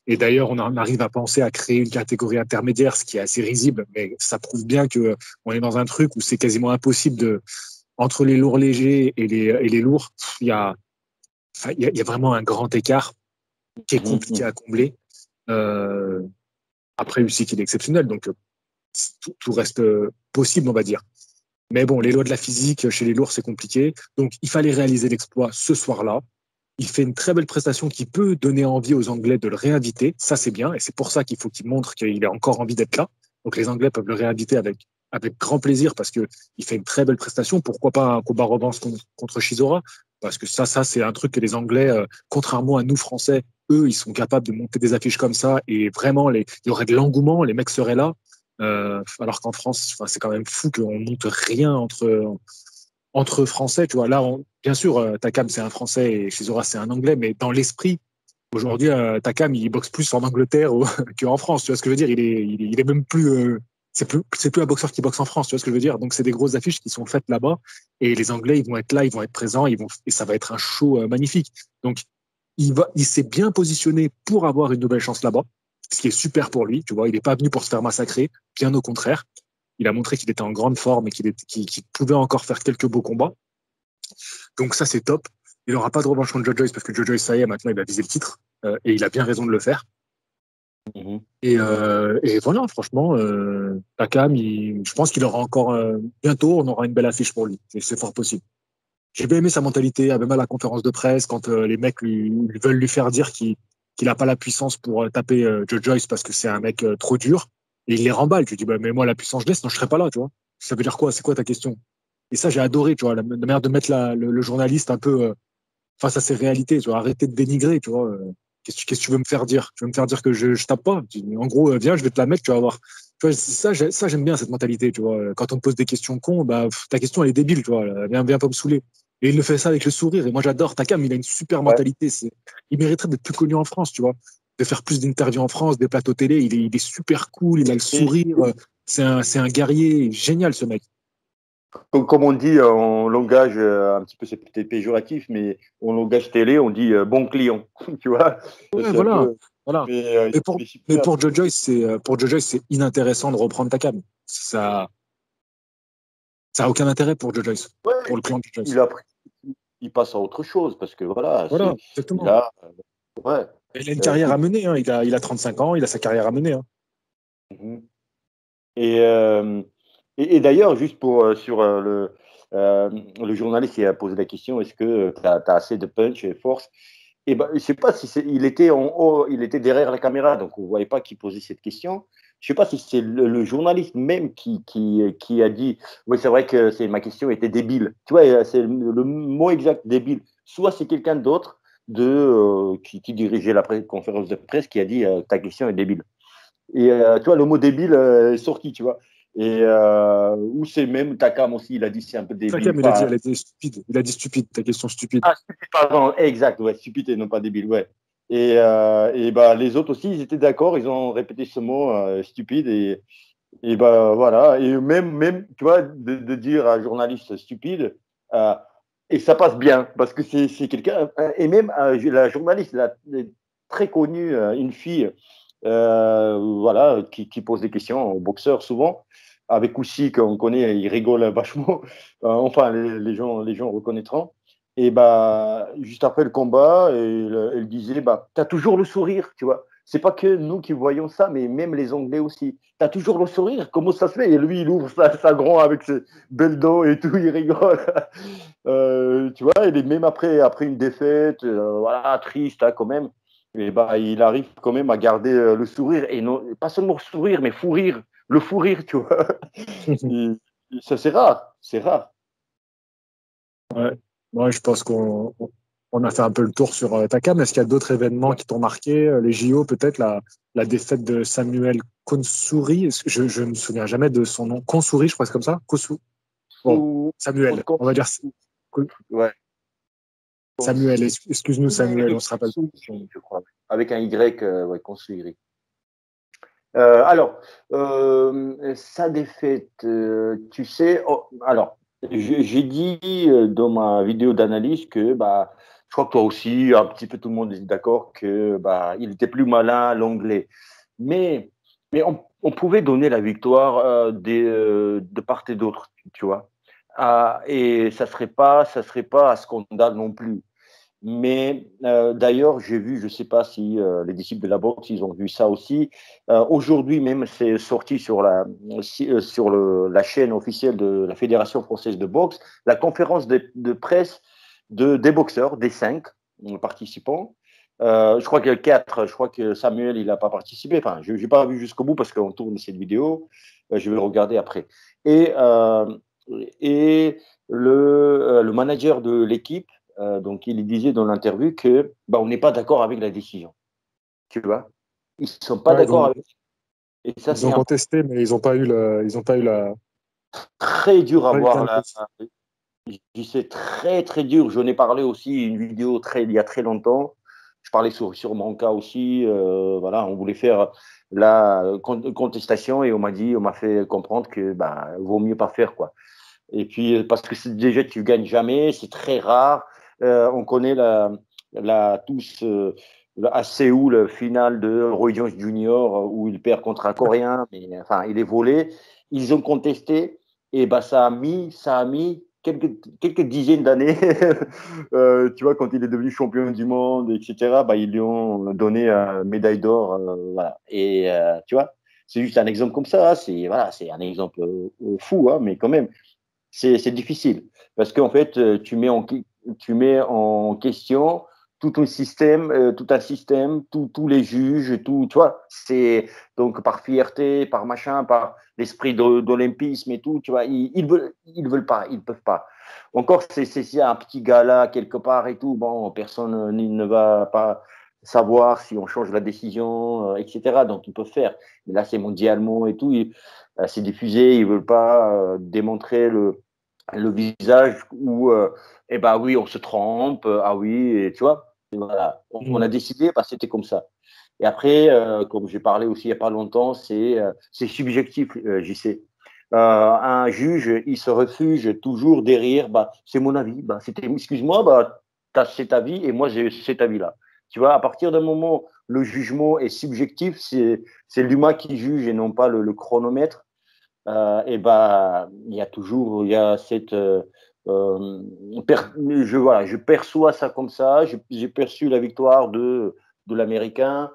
Et d'ailleurs, on en arrive à penser à créer une catégorie intermédiaire, ce qui est assez risible, mais ça prouve bien que on est dans un truc où c'est quasiment impossible de, entre les lourds légers et les lourds, il y a, enfin, il y a vraiment un grand écart qui est compliqué à combler. Euh, Après, Usyk, il est exceptionnel, donc tout reste possible, on va dire. Mais bon, les lois de la physique chez les lourds, c'est compliqué. Donc, il fallait réaliser l'exploit ce soir-là. Il fait une très belle prestation qui peut donner envie aux Anglais de le réinviter. Ça, c'est bien. Et c'est pour ça qu'il faut qu'il montre qu'il a encore envie d'être là. Donc, les Anglais peuvent le réinviter avec grand plaisir parce qu'il fait une très belle prestation. Pourquoi pas un combat revanche contre Chisora? Parce que ça c'est un truc que les Anglais, contrairement à nous, Français, eux, ils sont capables de monter des affiches comme ça. Et vraiment, il y aurait de l'engouement. Les mecs seraient là. Alors qu'en France, c'est quand même fou qu'on monte rien entre Français, tu vois. Là, bien sûr, Takam, c'est un Français et Chisora, c'est un Anglais, mais dans l'esprit, aujourd'hui, Takam, il boxe plus en Angleterre qu'en France, tu vois ce que je veux dire. Il est même plus, c'est plus un boxeur qui boxe en France, tu vois ce que je veux dire. Donc, c'est des grosses affiches qui sont faites là-bas et les Anglais, ils vont être là, ils vont être présents, et ça va être un show magnifique. Donc, il s'est bien positionné pour avoir une nouvelle chance là-bas, ce qui est super pour lui, tu vois. Il n'est pas venu pour se faire massacrer, bien au contraire. Il a montré qu'il était en grande forme et qu'il pouvait encore faire quelques beaux combats. Donc ça, c'est top. Il n'aura pas de revanche contre Joe Joyce parce que Joe Joyce, ça y est, maintenant, il va viser le titre. Et il a bien raison de le faire. Et voilà, franchement, Takam, je pense qu'il aura encore... bientôt, on aura une belle affiche pour lui. C'est fort possible. J'ai bien aimé sa mentalité, même à la conférence de presse, quand les mecs veulent lui faire dire qu'il n'a pas la puissance pour taper Joe Joyce parce que c'est un mec trop dur. Et il les remballe. Tu dis, bah, mais moi, la puissance, je laisse, sinon je serais pas là, tu vois. Ça veut dire quoi? C'est quoi ta question? Et ça, j'ai adoré, tu vois, la manière de mettre le journaliste un peu face à ses réalités, tu vois, arrêter de dénigrer, tu vois. Qu'est-ce que tu veux me faire dire? Tu veux me faire dire que je tape pas? En gros, viens, je vais te la mettre, tu vas voir. Tu vois, ça, j'aime bien cette mentalité, tu vois. Quand on te pose des questions cons, bah, ta question, elle est débile, tu vois. Viens pas me saouler. Et il le fait ça avec le sourire. Et moi, j'adore. Takam, il a une super Ouais. mentalité. Il mériterait d'être plus connu en France, tu vois. De faire plus d'interviews en France, des plateaux télé. Il est super cool, il a le sourire. C'est un guerrier génial, ce mec. Comme on dit en langage un petit peu, c'est peut-être péjoratif, mais en langage télé, on dit bon client, tu vois. Ouais, C'est un voilà. peu. Voilà. Mais, mais Mais super. pour Joe Joyce, c'est inintéressant de reprendre Takam. Ça a aucun intérêt pour Joe Joyce, pour Ouais, le clan de Joe Joyce. il a pris, il passe à autre chose parce que voilà, Voilà, il exactement. a, ouais. Il a une carrière à Écoute, mener, hein. Il a 35 ans, il a sa carrière à mener, hein. mhm. Et, euh, et d'ailleurs, juste pour le journaliste qui a posé la question, est-ce que tu as assez de punch et force? Et ben, je sais pas si il était en haut, il était derrière la caméra, donc on ne voyait pas qui posait cette question. Je sais pas si c'est le journaliste même qui a dit, oui, c'est vrai que ma question était débile. Tu vois, c'est le mot exact, débile. Soit c'est quelqu'un d'autre qui dirigeait la conférence de presse qui a dit ta question est débile. Et tu vois, le mot débile est sorti, tu vois. Et ou c'est même Takam aussi, il a dit c'est un peu débile. Takam, Pas, elle a dit stupide. Il a dit stupide, ta question stupide. ah, stupide, pardon, exact, ouais, stupide et non pas débile, ouais. Et bah, les autres aussi, ils étaient d'accord, ils ont répété ce mot stupide. Et bah, voilà. Et même tu vois, de dire à un journaliste stupide, euh, et ça passe bien, parce que c'est quelqu'un. Et même la journaliste, très connue, une fille, voilà, qui pose des questions aux boxeurs souvent, avec aussi qu'on connaît, il rigole vachement. Enfin, les gens reconnaîtront. Et bah, juste après le combat, elle disait, bah, t'as toujours le sourire, tu vois. C'est pas que nous qui voyons ça, mais même les Anglais aussi. T'as toujours le sourire, comment ça se fait? Et lui, il ouvre sa grand avec ses belles dents et tout, il rigole. Tu vois, et même après une défaite, voilà, triste hein, quand même, et bah, il arrive quand même à garder le sourire, et non, pas seulement le sourire, mais fou rire, le fou rire, tu vois. Et, ça, c'est rare, c'est rare. Ouais. Ouais, je pense qu'on a fait un peu le tour sur Takam. Est-ce qu'il y a d'autres événements qui t'ont marqué? Les JO, peut-être la défaite de Samuel Konsouri. Je ne me souviens jamais de son nom. Konsouri, je crois que c'est comme ça. Kosu. Bon, Samuel, on va dire. Ouais. Samuel, excuse-nous, Samuel, on se rappelle. Je crois. Avec un Y, ouais, Consu-Y. Alors, sa défaite, tu sais, alors, j'ai dit dans ma vidéo d'analyse que, bah, je crois que toi aussi, un petit peu tout le monde est d'accord que, bah, il était plus malin, l'anglais. Mais, mais on pouvait donner la victoire de part et d'autre, tu vois. Et ça serait pas un scandale non plus. Mais d'ailleurs, j'ai vu, je ne sais pas si les disciples de la boxe, ils ont vu ça aussi. Aujourd'hui même, c'est sorti sur la chaîne officielle de la Fédération française de boxe, la conférence de presse des boxeurs, des 5 participants. Je crois qu'il y a 4. Je crois que Samuel, il n'a pas participé. Enfin, je n'ai pas vu jusqu'au bout parce qu'on tourne cette vidéo. Je vais regarder après. Et, euh, et le manager de l'équipe, donc, il disait dans l'interview que bah, on n'est pas d'accord avec la décision. Tu vois, ils ne sont pas d'accord avec. Et ça, ils ont contesté, mais ils n'ont pas eu la. Très dur à voir là. C'est très très dur. J'en ai parlé aussi une vidéo il y a très longtemps. Je parlais sur mon cas aussi. Voilà, on voulait faire la contestation et on m'a fait comprendre que bah vaut mieux pas faire quoi. Et puis parce que déjà tu gagnes jamais, c'est très rare. On connaît tous à Séoul, finale de Roy Jones Jr. Où il perd contre un Coréen, mais enfin il est volé. Ils ont contesté et bah ça a mis quelques dizaines d'années. Tu vois, quand il est devenu champion du monde, etc. Bah ils lui ont donné une médaille d'or, voilà. Et tu vois, c'est juste un exemple comme ça. C'est voilà, c'est un exemple fou, hein, mais quand même c'est difficile parce qu'en fait, tu mets en question tout un système, tous les juges, tout, tu vois, c'est donc par fierté, par machin, par l'esprit d'olympisme et tout, tu vois, ils veulent pas, ils peuvent pas. Encore, c'est un petit gala quelque part et tout, bon, personne ne va pas savoir si on change la décision, etc. Donc, ils peuvent faire. Mais là, c'est mondialement et tout. C'est diffusé, ils veulent pas démontrer le visage où, eh ben oui, on se trompe, ah oui, et tu vois, et voilà. On a décidé, bah, c'était comme ça. Et après, comme j'ai parlé aussi il n'y a pas longtemps, c'est subjectif, j'y sais. Un juge, il se refuge toujours derrière, bah, c'est mon avis, bah, excuse-moi, bah, tu as cet avis et moi j'ai cet avis-là. Tu vois, à partir d'un moment, le jugement est subjectif, c'est l'humain qui juge et non pas le chronomètre. Et ben il y a cette je perçois ça comme ça. J'ai perçu la victoire de l'Américain.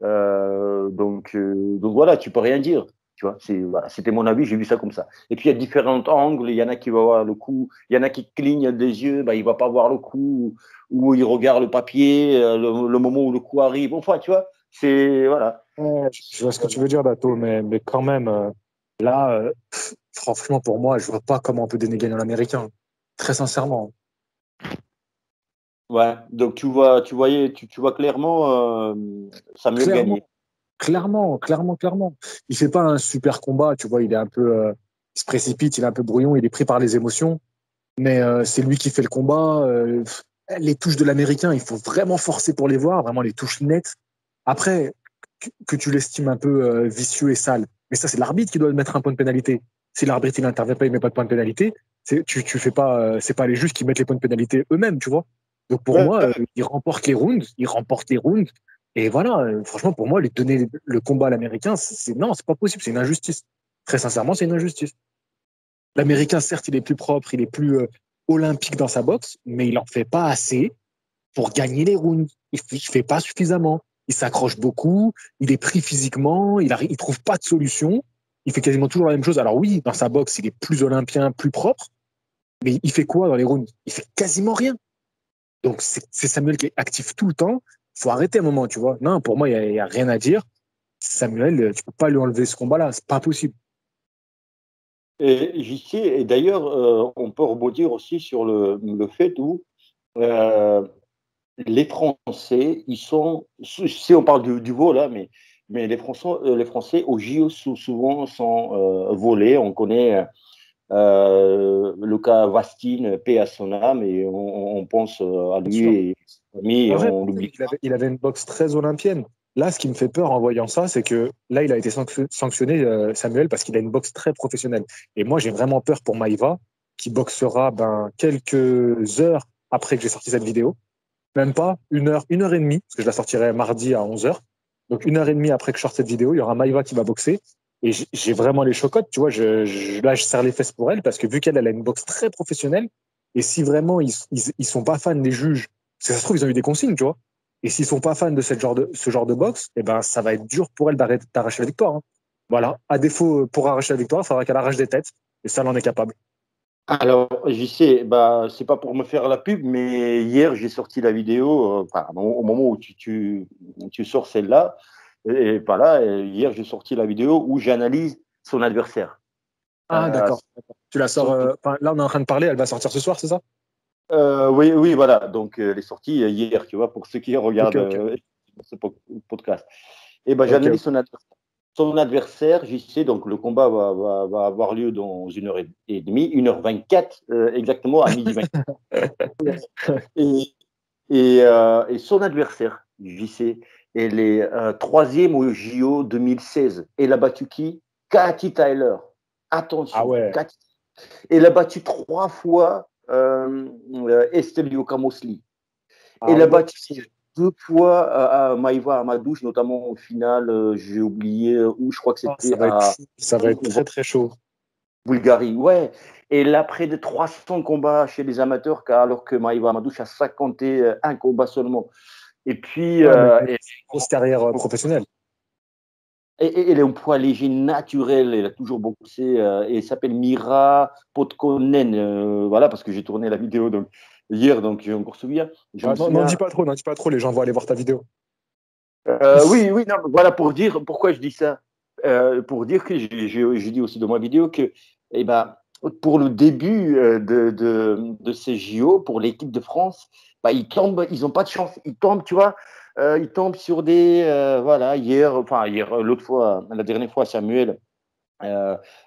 Donc voilà, tu peux rien dire. Tu vois, voilà, c'était mon avis, j'ai vu ça comme ça. Et puis il y a différents angles. Il y en a qui va voir le coup, il y en a qui clignent des yeux, ben, il va pas voir le coup, ou il regarde le papier, le moment où le coup arrive. Enfin, tu vois, c'est voilà. Je vois ce que tu veux dire, Dato, mais quand même, là, franchement, pour moi, je vois pas comment on peut donner gagnant l'américain. Très sincèrement. Ouais, donc tu vois clairement Samuel gagner. Clairement. Il fait pas un super combat, tu vois, il est un peu, il se précipite, il est un peu brouillon, il est pris par les émotions, mais c'est lui qui fait le combat. Les touches de l'américain, il faut vraiment forcer pour les voir, vraiment les touches nettes. Après, que tu l'estimes un peu vicieux et sale, mais ça, c'est l'arbitre qui doit mettre un point de pénalité. Si l'arbitre il n'intervient pas, il met pas de point de pénalité, tu fais pas, c'est pas les juges qui mettent les points de pénalité eux-mêmes, tu vois. Donc pour Ouais, moi, il remporte les rounds, et voilà. Franchement, pour moi, les donner le combat à l'américain, non, c'est pas possible, c'est une injustice. Très sincèrement, c'est une injustice. L'américain, certes, il est plus propre, il est plus olympique dans sa boxe, mais il en fait pas assez pour gagner les rounds. Il fait pas suffisamment. Il s'accroche beaucoup, il est pris physiquement, il trouve pas de solution. Il fait quasiment toujours la même chose. Alors oui, dans sa boxe, il est plus olympien, plus propre, mais il fait quoi dans les rounds? Il fait quasiment rien. Donc c'est Samuel qui est actif tout le temps. Il faut arrêter un moment, tu vois. Non, pour moi, il y a rien à dire. Samuel, tu peux pas lui enlever ce combat-là, c'est pas possible. et j'y sais, et d'ailleurs, on peut rebondir aussi sur le fait où euh, les Français, ils sont, si on parle du vol, là, mais les Français au JO souvent sont volés. On connaît Luca Vastine, paix à son âme, et on pense à Bien lui sûr. et sa famille, et En vrai, on l'oublie. il avait une boxe très olympienne. Là, ce qui me fait peur en voyant ça, c'est que là, il a été sanctionné, Samuel, parce qu'il a une boxe très professionnelle. Et moi, j'ai vraiment peur pour Maïva, qui boxera quelques heures après que j'ai sorti cette vidéo. Même pas une heure et demie, parce que je la sortirai mardi à 11h. Donc, une heure et demie après que je sorte cette vidéo, il y aura Maïva qui va boxer. Et j'ai vraiment les chocottes, tu vois. Là, je serre les fesses pour elle, parce que vu qu'elle elle a une boxe très professionnelle, et si vraiment ils sont pas fans, les juges, parce que ça se trouve, ils ont eu des consignes, tu vois. Et s'ils sont pas fans de ce genre de boxe, eh ben, ça va être dur pour elle d'arracher la victoire, hein. Voilà. À défaut, pour arracher la victoire, il faudra qu'elle arrache des têtes. Et ça, elle en est capable. Alors, j'y sais, bah, c'est pas pour me faire la pub, mais hier, j'ai sorti la vidéo, enfin, au moment où tu sors celle-là, et voilà, et hier, j'ai sorti la vidéo où j'analyse son adversaire. Ah, Euh, d'accord. Tu la sors. son- Là, on est en train de parler, elle va sortir ce soir, c'est ça? oui, oui, voilà, donc elle est sortie hier, tu vois, pour ceux qui Ok, regardent ok. ce podcast. Et ben, Ok, j'analyse son adversaire. Son adversaire, j'y sais, donc le combat va avoir lieu dans une heure et demie, 1h24, exactement à midi 20. Et, et son adversaire, JC, elle est troisième au JO 2016. Elle a battu qui? Cathy Tyler. ah Attention, ouais. Cathy. Elle a battu 3 fois Estelio Camosli. Ah Elle a ouais. battu 2 fois Maïva Amadouche, notamment au final, j'ai oublié où, je crois que Ah, c'était à ça va être très très chaud. Bulgarie. Ouais, et elle a près de 300 combats chez les amateurs, alors que Maïva Amadouche a 51 combats seulement. Et puis, Ouais, mais grosse carrière professionnelle. elle est un poids léger naturel, elle a toujours boxé, et elle s'appelle Mira Potkonen, voilà, parce que j'ai tourné la vidéo donc, hier, donc j'ai encore souvenir. Je me Ah, non, n'en dis souviens. pas trop, n'en dis pas trop, les gens vont aller voir ta vidéo. Oui, oui, non, voilà pour dire pourquoi je dis ça. Pour dire que j'ai dit aussi dans ma vidéo que, eh ben, pour le début de ces JO, pour l'équipe de France, bah, ils n'ont pas de chance. Ils tombent, tu vois, ils tombent sur des. Voilà, hier, l'autre fois, la dernière fois, Samuel.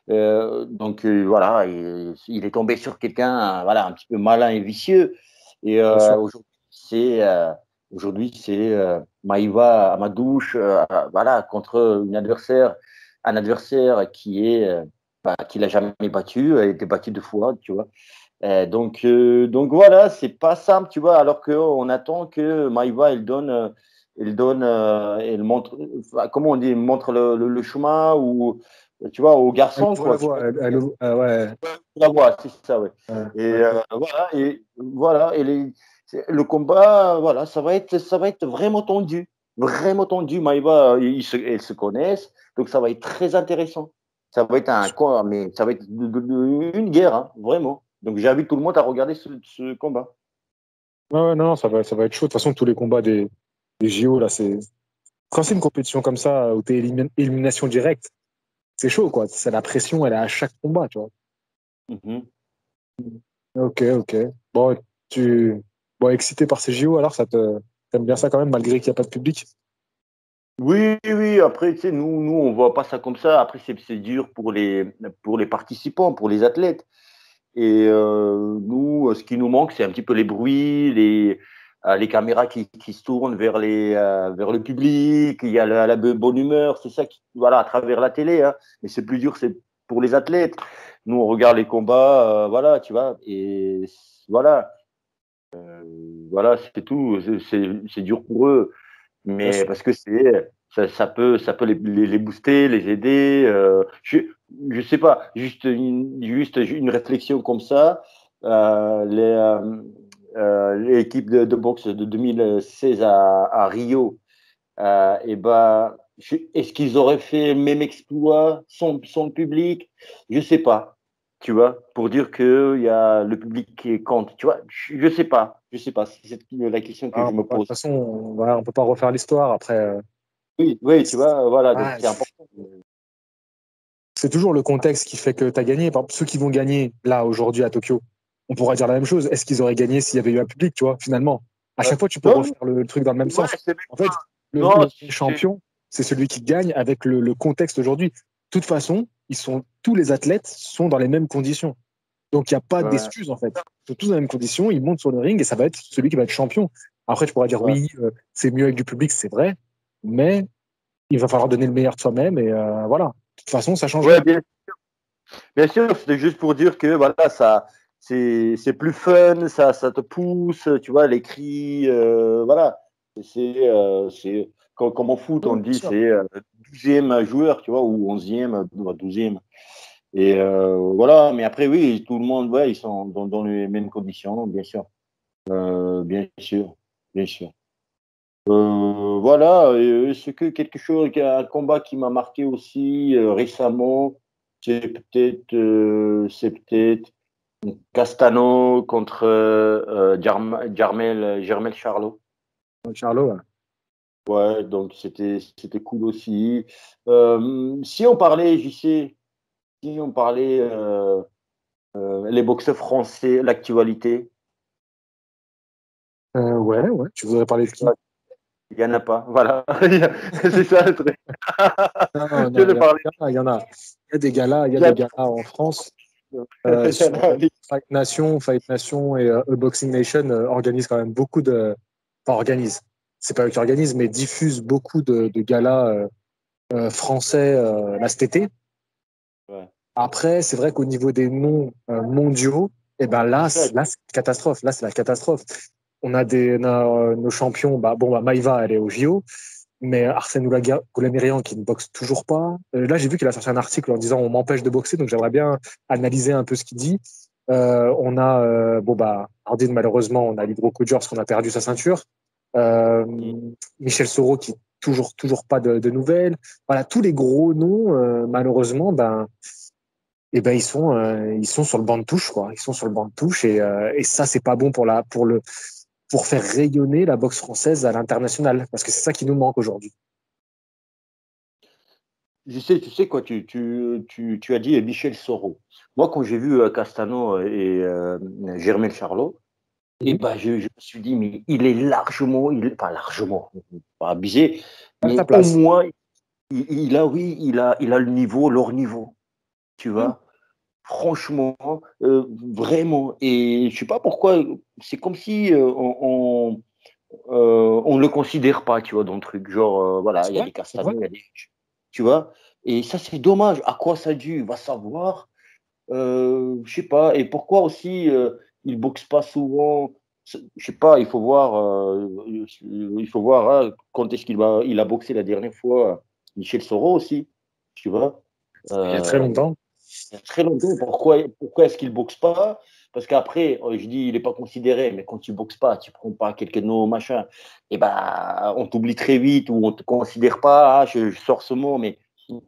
Donc voilà, il est tombé sur quelqu'un, voilà, un petit peu malin et vicieux. Et Bien sûr. aujourd'hui, c'est Maïva Amadouche, voilà, contre un adversaire qui l'a jamais battu, a été battu 2 fois, tu vois. Donc voilà, c'est pas simple, tu vois, alors qu'on attend que Maïva, elle montre, comment on dit, montre le chemin, ou, tu vois, aux Elle garçons, ouvre la quoi, tu voie. vois, Ouais. la voix, c'est ça, ouais. Ouais, Et ouais. voilà, le combat, voilà, ça va être vraiment tendu. Maïva, elles se connaissent, donc ça va être très intéressant. Ça va être mais ça va être une guerre, hein, vraiment. Donc j'invite tout le monde à regarder ce combat. Ouais, ouais, non, non, ça va être chaud. De toute façon, tous les combats des JO, là, quand c'est une compétition comme ça, où t'es élimination directe, c'est chaud, quoi. C'est la pression, elle est à chaque combat, tu vois. Mhm. Ok, ok. Bon, tu, bon, excité par ces JO, alors t'aimes bien ça quand même, malgré qu'il n'y a pas de public. Oui, oui, après, tu sais, nous, on voit pas ça comme ça. Après, c'est dur pour les participants, pour les athlètes. Et nous, ce qui nous manque, c'est un petit peu les bruits, les caméras qui se tournent vers le public, il y a la bonne humeur, c'est ça voilà, à travers la télé, hein. Mais c'est plus dur, c'est pour les athlètes. Nous, on regarde les combats, voilà, tu vois, et voilà, voilà, c'est tout. C'est dur pour eux, Bien mais sûr. parce que ça peut les booster, les aider. Je sais pas, juste une réflexion comme ça. L'équipe de boxe de 2016 à Rio, et ben, est-ce qu'ils auraient fait le même exploit sans le public? Je sais pas. Tu vois, pour dire que il y a le public qui compte. Tu vois, je sais pas. Je sais pas. C'est la question que Ah, je on peut me pas, de toute pose. façon, voilà, on peut pas refaire l'histoire. Après, Oui, oui, tu vois, voilà, donc ah, c'est important. c'est toujours le contexte qui fait que tu as gagné. Par exemple, ceux qui vont gagner là aujourd'hui à Tokyo, on pourra dire la même chose. Est-ce qu'ils auraient gagné s'il y avait eu un public, tu vois, finalement? À chaque fois, tu peux Non, refaire le truc dans le même ouais, sens. c'est même En fait, pas. Non, le champion, c'est celui qui gagne avec le contexte aujourd'hui. De toute façon, tous les athlètes sont dans les mêmes conditions. Donc, il n'y a pas Ouais. d'excuse, en fait. Ils sont tous dans les mêmes conditions, ils montent sur le ring et ça va être celui qui va être champion. Après, tu pourras dire, Ouais. oui, c'est mieux avec du public, c'est vrai, mais il va falloir donner le meilleur de soi-même et voilà. De toute façon, ça change Ouais, rien. bien sûr, c'était juste pour dire que voilà, ça, c'est plus fun, ça te pousse, tu vois, les cris, voilà. C'est comme au foot, Oui, on bien dit, sûr. c'est 12e joueur, tu vois, ou 11e, 12e. Et voilà, mais après, oui, tout le monde, ouais, ils sont dans les mêmes conditions, bien sûr. Bien sûr, bien sûr. Voilà, ce que quelque chose, un combat qui m'a marqué aussi récemment, c'est peut-être Castano contre Jermel Charlo. Charlot, ouais. Ouais, donc c'était cool aussi. Si on parlait, JC, si on parlait les boxeurs français, l'actualité, Ouais, ouais. Tu voudrais parler de qui? il n'y en a pas. Voilà, c'est ça le truc. Non, Je non, le parlais. il y en a. Il y a des galas, il y a Il y des en galas en France. a. Fight Nation et Boxing Nation organisent quand même beaucoup de. Enfin, organisent. C'est pas eux qui organisent, mais diffusent beaucoup de galas français là cet été. Ouais. Après, c'est vrai qu'au niveau des noms mondiaux, et ben là, C'est ça. là c'est une catastrophe. Là, c'est la catastrophe. Nos champions. Maïva, elle est au JO. Mais Arsène Goulamirian qui ne boxe toujours pas. Là, j'ai vu qu'il a sorti un article en disant on m'empêche de boxer, donc j'aimerais bien analyser un peu ce qu'il dit. On a Ardine, malheureusement, on a Libro Couture parce qu'on a perdu sa ceinture. Euh, Mm. Michel Soro qui toujours pas de nouvelles. Voilà, tous les gros noms, malheureusement, ils sont sur le banc de touche, quoi. Ils sont sur le banc de touche et ça, c'est pas bon pour faire rayonner la boxe française à l'international, parce que c'est ça qui nous manque aujourd'hui. Tu sais quoi, tu as dit Michel Soro. Moi, quand j'ai vu Castano et Germain Charlot, et Mhm. ben, je me suis dit, mais il est largement, pas largement, pas abusé, À ta mais au place. moins, il a, oui, il a le niveau, leur niveau, tu Mhm. vois. Franchement, vraiment. Et je sais pas pourquoi, c'est comme si on ne le considère pas, tu vois, dans le truc. Genre, voilà, il y a des C'est vrai. Castano, il y a des. Tu vois. Et ça, c'est dommage. À quoi ça dû? Va savoir. Je sais pas. Et pourquoi aussi il boxe pas souvent? Je sais pas. Il faut voir hein, quand est-ce il a boxé la dernière fois. Michel Soro aussi. Tu vois. Il y a très Euh, longtemps. il y a très longtemps. Pourquoi est-ce qu'il boxe pas? Parce qu'après, je dis, il n'est pas considéré, mais quand tu boxes pas, tu prends pas quelques noms, machin, et ben, on t'oublie très vite ou on te considère pas. Ah, je sors ce mot, mais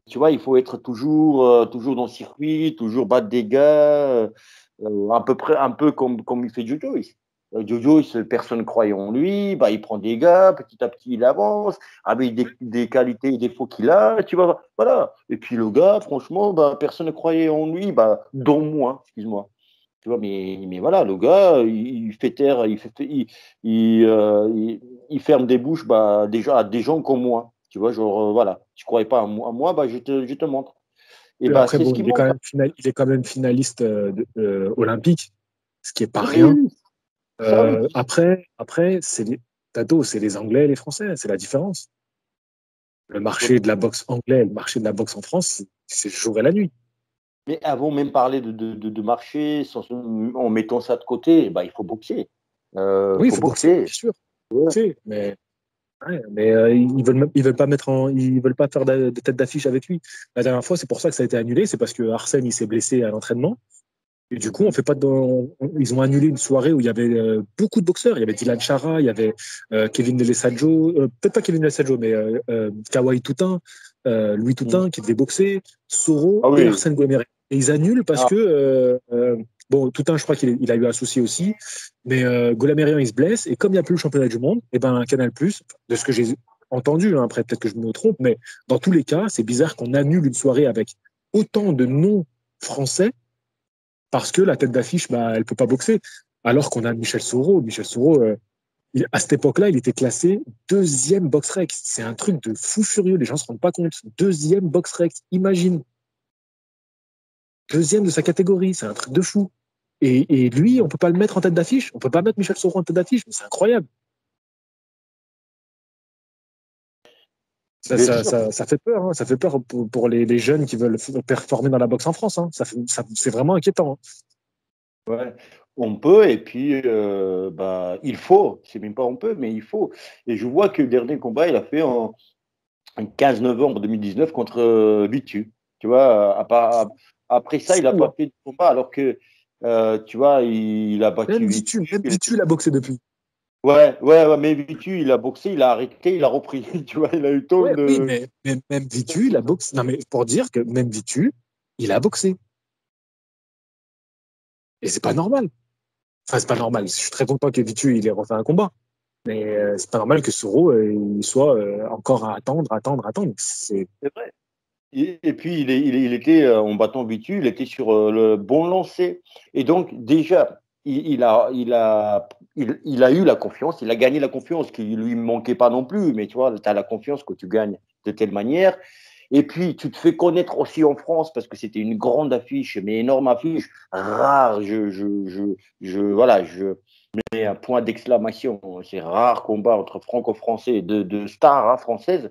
tu vois, il faut être toujours dans le circuit, toujours battre des gars, à peu près, un peu comme il fait Joe Joyce. Joe Joyce, personne ne croyait en lui, bah, il prend des gars, petit à petit il avance, avec des qualités et défauts qu'il a, tu vois, voilà. Et puis le gars, franchement, bah, personne ne croyait en lui, bah, dont moi, excuse-moi. Tu vois, mais voilà, le gars, il fait taire, il ferme des bouches bah, déjà à des gens comme moi. Tu vois, genre, voilà, tu ne croyais pas à moi bah, je te montre. Et Et bah, après, c'est ce bon, qui manque. il est quand même finaliste olympique, ce qui est pas Oui, rien. oui, ça, oui. Après, Tado, c'est les Anglais et les Français, c'est la différence. Le marché de la boxe anglais et le marché de la boxe en France, c'est le jour et la nuit. Mais avant même parler de marché, en mettant ça de côté, bah, il faut boxer. Il Oui, il faut faut boxer, boxer. bien sûr. Ouais. Boxer, mais ouais, ils veulent pas ils veulent pas faire de tête d'affiche avec lui. La dernière fois, c'est pour ça que ça a été annulé, c'est parce que Arsène il s'est blessé à l'entraînement. Et du coup, on Mhm. fait pas de, ils ont annulé une soirée où il y avait beaucoup de boxeurs. Il y avait Dylan Chara, il y avait Kevin Delesaggio, peut-être pas Kevin Delesaggio, mais Kawhi Toutain, Louis Mhm. Toutain qui devait boxer, Soro Ah et oui. Arsène Goulamirian. Et ils annulent parce Ah, que bon, Toutain, je crois il a eu un souci aussi, mais Goulamirian il se blesse et comme il n'y a plus le championnat du monde, et ben Canal+, de ce que j'ai entendu, hein, après peut-être que je me trompe, mais dans tous les cas, c'est bizarre qu'on annule une soirée avec autant de noms français parce que la tête d'affiche, elle ne peut pas boxer. Alors qu'on a Michel Soro. Michel Soro, à cette époque-là, il était classé deuxième box-rec. C'est un truc de fou furieux. Les gens ne se rendent pas compte. Deuxième box-rec. Imagine. Deuxième de sa catégorie, c'est un truc de fou. Et lui, on peut pas le mettre en tête d'affiche. On peut pas mettre Michel Soro en tête d'affiche. C'est incroyable. Ça fait peur. Hein. Ça fait peur pour les jeunes qui veulent performer dans la boxe en France. Hein. C'est vraiment inquiétant. Hein. Ouais. On peut, et puis il faut. C'est même pas on peut, mais il faut. Et je vois que le dernier combat, il a fait en 15 novembre 2019 contre Vitu. Tu vois, après ça, il n'a pas fait de combat, alors que, tu vois, il a battu Vitu. Même Vitu, il a boxé depuis. Ouais, mais Vitu, il a boxé, il a arrêté, il a repris. Tu vois, il a eu tôt Oui, mais même Vitu, il a boxé. Non, mais pour dire que même Vitu, il a boxé. Et c'est pas normal. Enfin, c'est pas normal. Je suis très content que Vitu, il ait refait un combat. Mais c'est pas normal que Soro il soit encore à attendre. C'est vrai. Et puis, il était, en battant Vitu, il était sur le bon lancer. Et donc, déjà, il a eu la confiance, il a gagné la confiance qui lui manquait pas non plus. Mais tu vois, tu as la confiance que tu gagnes de telle manière. Et puis, tu te fais connaître aussi en France parce que c'était une grande affiche, mais énorme affiche, rare. Voilà, je mets un point d'exclamation. C'est rare combat entre franco-français de stars hein, françaises,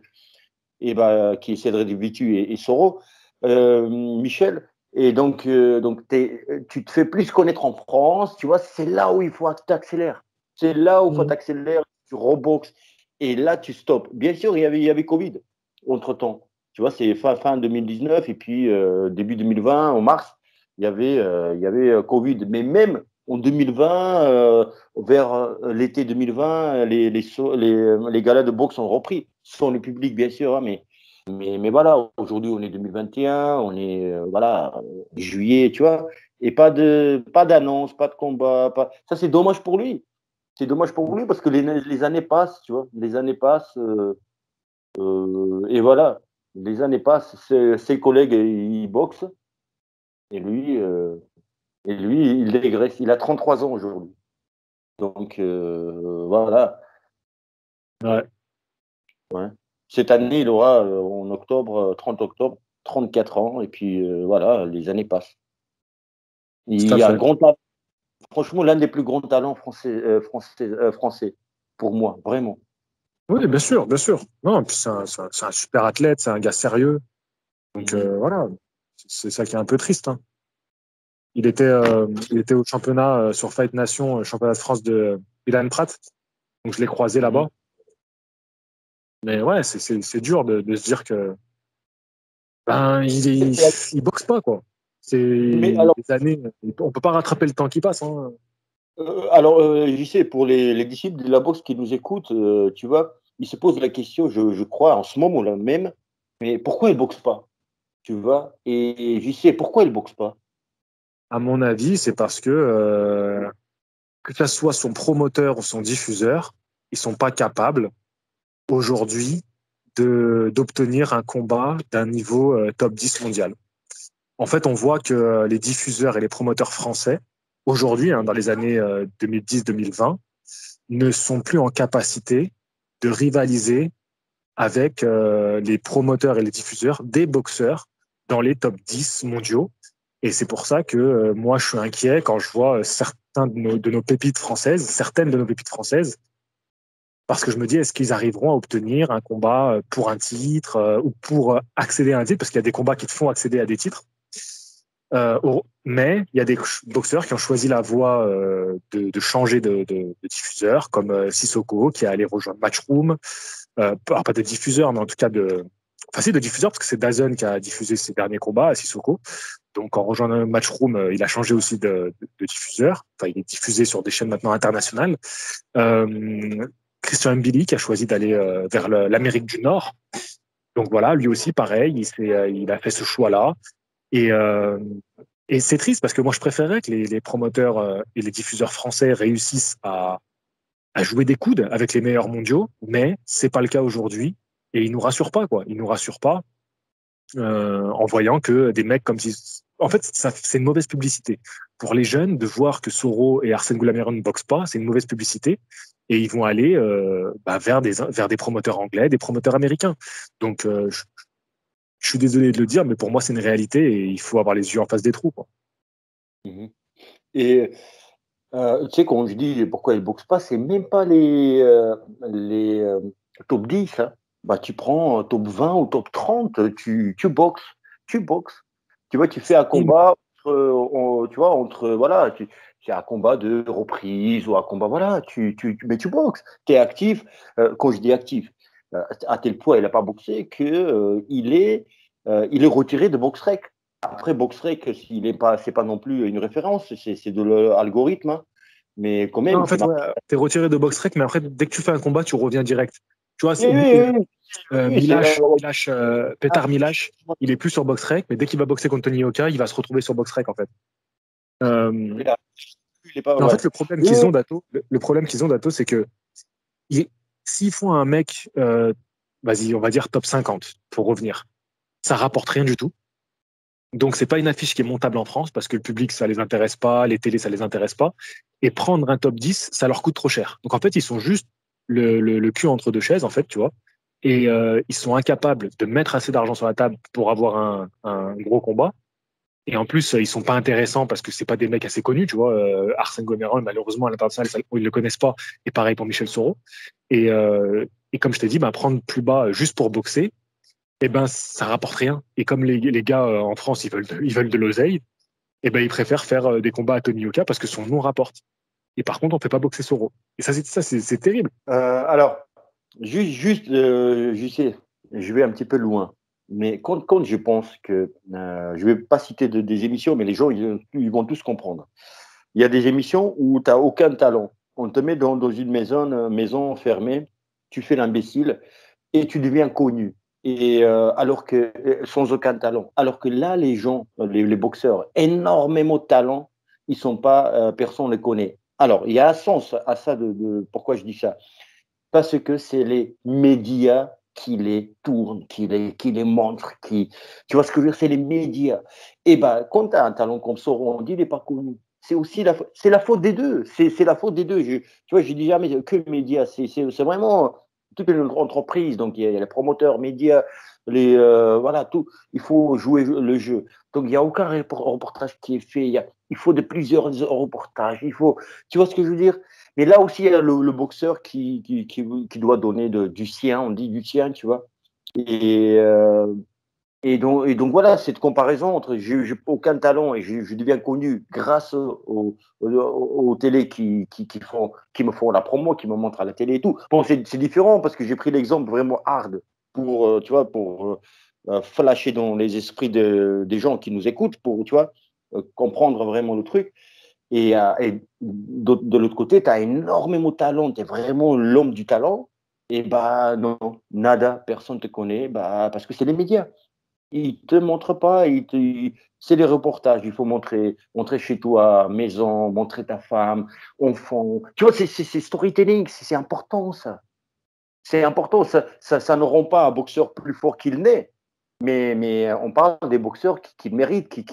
et qui est Cédric Vitu et Soro, Michel. Et donc tu te fais plus connaître en France. Tu vois, c'est là où il faut t'accélérer. C'est là où il faut t'accélérer. Tu reboxes. Et là, tu stops. Bien sûr, il y avait Covid entre-temps. Tu vois, c'est fin 2019 et puis début 2020, en mars, il y avait Covid. Mais même en 2020, vers l'été 2020, les galas de boxe ont repris, sans le public, bien sûr. Hein, mais voilà, aujourd'hui, on est 2021, on est voilà, juillet, tu vois, et pas d'annonce, pas de combat. Ça, c'est dommage pour lui. C'est dommage pour lui parce que les années passent, tu vois. Les années passent. Et voilà, les années passent, ses collègues, ils boxent, et lui, il dégraisse. Il a 33 ans aujourd'hui. Donc, voilà. Ouais. Ouais. Cette année, il aura, en octobre, 30 octobre, 34 ans, et puis voilà, les années passent. Tout Il à y a un fait. grand talent. Franchement, l'un des plus grands talents français, pour moi, vraiment. Oui, bien sûr, bien sûr. Non, puis c'est un super athlète, c'est un gars sérieux. Donc voilà, c'est ça qui est un peu triste. Hein. Il était au championnat sur Fight Nation, championnat de France de Ilan Pratt. Donc je l'ai croisé là-bas. Mais ouais, c'est dur de se dire que il boxe pas quoi. C'est Mais alors, des années, on peut pas rattraper le temps qui passe. Hein. j'y sais, pour les disciples de la boxe qui nous écoutent, tu vois, ils se posent la question, je crois, en ce moment-là même, mais pourquoi ils ne boxent pas, tu vois? Et j'y sais, pourquoi ils ne boxent pas? À mon avis, c'est parce que ce soit son promoteur ou son diffuseur, ils sont pas capables aujourd'hui d'obtenir un combat d'un niveau top 10 mondial. En fait, on voit que les diffuseurs et les promoteurs français, aujourd'hui, hein, dans les années 2010-2020, ne sont plus en capacité de rivaliser avec les promoteurs et les diffuseurs des boxeurs dans les top 10 mondiaux. Et c'est pour ça que moi, je suis inquiet quand je vois de nos pépites françaises, certaines de nos pépites françaises, parce que je me dis, est-ce qu'ils arriveront à obtenir un combat pour un titre ou pour accéder à un titre, parce qu'il y a des combats qui te font accéder à des titres. Mais il y a des boxeurs qui ont choisi la voie de changer de diffuseur, comme Sissoko, qui est allé rejoindre Matchroom. Pas de diffuseur, mais en tout cas de diffuseur, parce que c'est DAZN qui a diffusé ses derniers combats à Sissoko. Donc, en rejoignant Matchroom, il a changé aussi de diffuseur. Enfin, il est diffusé sur des chaînes maintenant internationales. Christian Mbili, qui a choisi d'aller vers l'Amérique du Nord. Donc voilà, lui aussi, pareil, il a fait ce choix-là. Et, euh, et c'est triste parce que moi, je préférerais que les promoteurs et les diffuseurs français réussissent à jouer des coudes avec les meilleurs mondiaux, mais c'est pas le cas aujourd'hui. Et ils nous rassurent pas, quoi. Ils nous rassurent pas en voyant que des mecs comme si... En fait, c'est une mauvaise publicité. Pour les jeunes, de voir que Soro et Arsène Goulamirian ne boxent pas, c'est une mauvaise publicité. Et ils vont aller vers des promoteurs anglais, des promoteurs américains. Donc, Je suis désolé de le dire, mais pour moi, c'est une réalité et il faut avoir les yeux en face des trous, quoi. Mhm. Et tu sais, quand je dis pourquoi ils ne boxent pas, c'est même pas les top 10. Hein. Bah, tu prends top 20 ou top 30, tu boxes. Tu boxes. Tu vois, tu fais un combat, tu vois, voilà, tu as un combat de reprise ou un combat, voilà, mais tu boxes. Tu es actif. Quand je dis actif, à tel point, il n'a pas boxé il est retiré de BoxRec. Après, BoxRec, c'est pas non plus une référence, c'est de l'algorithme. Hein. Mais quand Non, même, en tu fait, m'as. ouais, t'es retiré de BoxRec, mais après, dès que tu fais un combat, tu reviens direct. Tu vois, Oui, oui, oui, oui, Petar ah, Milash, il est plus sur BoxRec, mais dès qu'il va boxer contre Tony Yoka, il va se retrouver sur BoxRec, en fait. il a- il est pas, En ouais. fait, le problème Oui, qu'ils oui, ont, Dato, le problème qu'ils ont, Dato, c'est que s'ils font un mec, vas-y, on va dire top 50 pour revenir, ça rapporte rien du tout. Donc, c'est pas une affiche qui est montable en France parce que le public, ça les intéresse pas, les télés, ça les intéresse pas. Et prendre un top 10, ça leur coûte trop cher. Donc, en fait, ils sont juste le cul entre deux chaises, en fait, tu vois. Et ils sont incapables de mettre assez d'argent sur la table pour avoir un gros combat. Et en plus, ils sont pas intéressants parce que c'est pas des mecs assez connus, tu vois. Arsène Goméran, malheureusement, à l'international, ils le connaissent pas. Et pareil pour Michel Soro. Et comme je t'ai dit, bah, prendre plus bas juste pour boxer, eh ben, ça rapporte rien. Et comme les gars en France, ils veulent de l'oseille, eh ben, ils préfèrent faire des combats à Tony Yoka parce que son nom rapporte. Et par contre, on fait pas boxer Soro. Et c'est terrible. alors, je sais, je vais un petit peu loin. Mais quand je pense que, je vais pas citer des émissions, mais les gens, ils vont tous comprendre. Il y a des émissions où tu n'as aucun talent. On te met dans une maison fermée, tu fais l'imbécile et tu deviens connu. Et alors que sans aucun talent. Alors que là, les gens, les boxeurs, énormément de talent, ils sont pas, personne ne les connaît. Alors, il y a un sens à ça de pourquoi je dis ça. Parce que c'est les médias qui les tournent, qui les montrent, tu vois ce que je veux dire, c'est les médias. Et ben, quand tu as un talent comme Soro, on dit il n'est pas connu. C'est aussi c'est la faute des deux. C'est la faute des deux. Tu vois, je dis jamais que médias. C'est vraiment toute une entreprise. Donc, il y a les promoteurs médias, voilà, tout. Il faut jouer le jeu. Donc, il n'y a aucun reportage qui est fait. Il faut de plusieurs reportages. Tu vois ce que je veux dire? Mais là aussi, il y a le boxeur qui doit donner du sien, on dit du sien, tu vois. Et, euh, et donc voilà, cette comparaison entre j'ai aucun talent et je deviens connu grâce aux télés qui me font la promo, qui me montrent à la télé et tout. Bon, c'est différent parce que j'ai pris l'exemple vraiment hard tu vois, pour flasher dans les esprits des gens qui nous écoutent, pour, tu vois, comprendre vraiment le truc. Et de l'autre côté, tu as énormément de talent, tu es vraiment l'homme du talent. Et bah non, nada, personne ne te connaît, bah, parce que c'est les médias. Ils ne te montrent pas, c'est les reportages. Il faut montrer chez toi, maison, montrer ta femme, enfant. Tu vois, c'est storytelling, c'est important ça. C'est important, ça ne rend pas un boxeur plus fort qu'il n'est. Mais on parle des boxeurs qui méritent, qui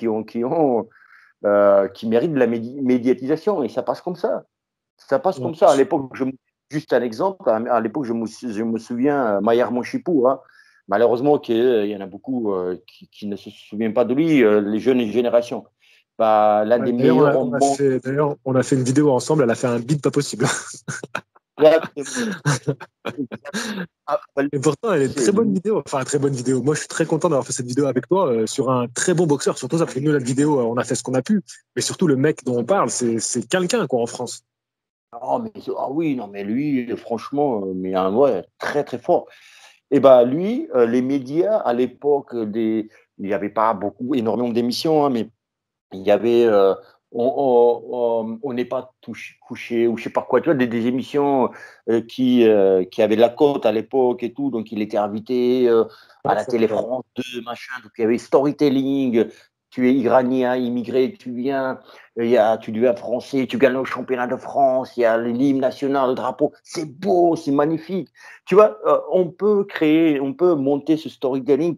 méritent de la médiatisation et ça passe comme ça. Ça passe Ouais. comme ça. À l'époque, juste un exemple, à l'époque, je me souviens, Maillard Monchipou, hein, malheureusement, il y en a beaucoup qui ne se souviennent pas de lui, les jeunes générations. Bah, l'un Ouais, des meilleurs au monde. d'ailleurs, on a fait une vidéo ensemble, elle a fait un beat pas possible. Et pourtant, elle est C'est très bonne lui. vidéo. Enfin, très bonne vidéo. Moi, je suis très content d'avoir fait cette vidéo avec toi sur un très bon boxeur. Surtout, ça fait nous, la vidéo, on a fait ce qu'on a pu. Mais surtout, le mec dont on parle, c'est quelqu'un, quoi, en France. Oui, non, mais lui, franchement, mais ouais, très, très fort. Et bah, lui, les médias, à l'époque, il n'y avait pas énormément d'émissions, hein, mais il y avait on n'est pas couché ou je sais pas quoi, tu vois, des émissions qui avaient de la cote à l'époque et tout, donc il était invité à Ouais, la c'est Télé vrai. France 2 machin, donc il y avait storytelling, tu es iranien, immigré, tu deviens français, tu gagnes le championnat de France, il y a l'hymne national, le drapeau, c'est beau, c'est magnifique. Tu vois, on peut monter ce storytelling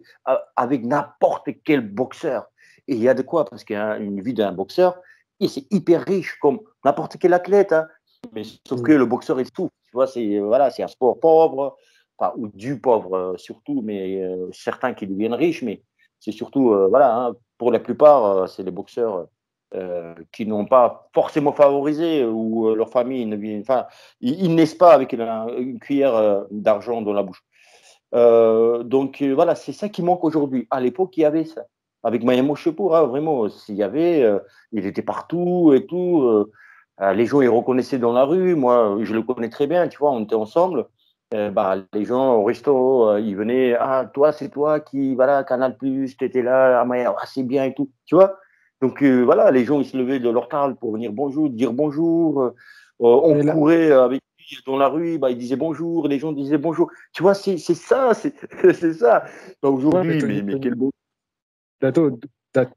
avec n'importe quel boxeur. Et il y a de quoi, parce qu'une vie d'un boxeur, c'est hyper riche, comme n'importe quel athlète. Hein. Mais sauf que Mm. le boxeur, il souffre. Tu vois, c'est un sport pauvre, enfin, ou du pauvre surtout, mais certains qui deviennent riches, mais c'est surtout, voilà, hein, pour la plupart, c'est les boxeurs qui n'ont pas forcément favorisé ou leur famille ne vient, enfin, ils naissent pas avec une cuillère d'argent dans la bouche. Donc voilà, c'est ça qui manque aujourd'hui. À l'époque, il y avait ça. Avec Mayamo Chepour, hein, vraiment, s'il y avait, il était partout et tout. Les gens, ils reconnaissaient dans la rue. Moi, je le connais très bien, tu vois, on était ensemble. Bah, les gens au resto, ils venaient, ah, toi, c'est toi qui, voilà, Canal+, tu étais là, ah, Maya, ah, c'est bien et tout, tu vois. Donc voilà, les gens, ils se levaient de leur table pour venir bonjour, dire bonjour. On Et là, courait avec lui dans la rue, bah, il disait bonjour, les gens disaient bonjour. Tu vois, c'est ça, c'est ça. Bah, ouais, mais aujourd'hui, mais quel beau. Dato, Da-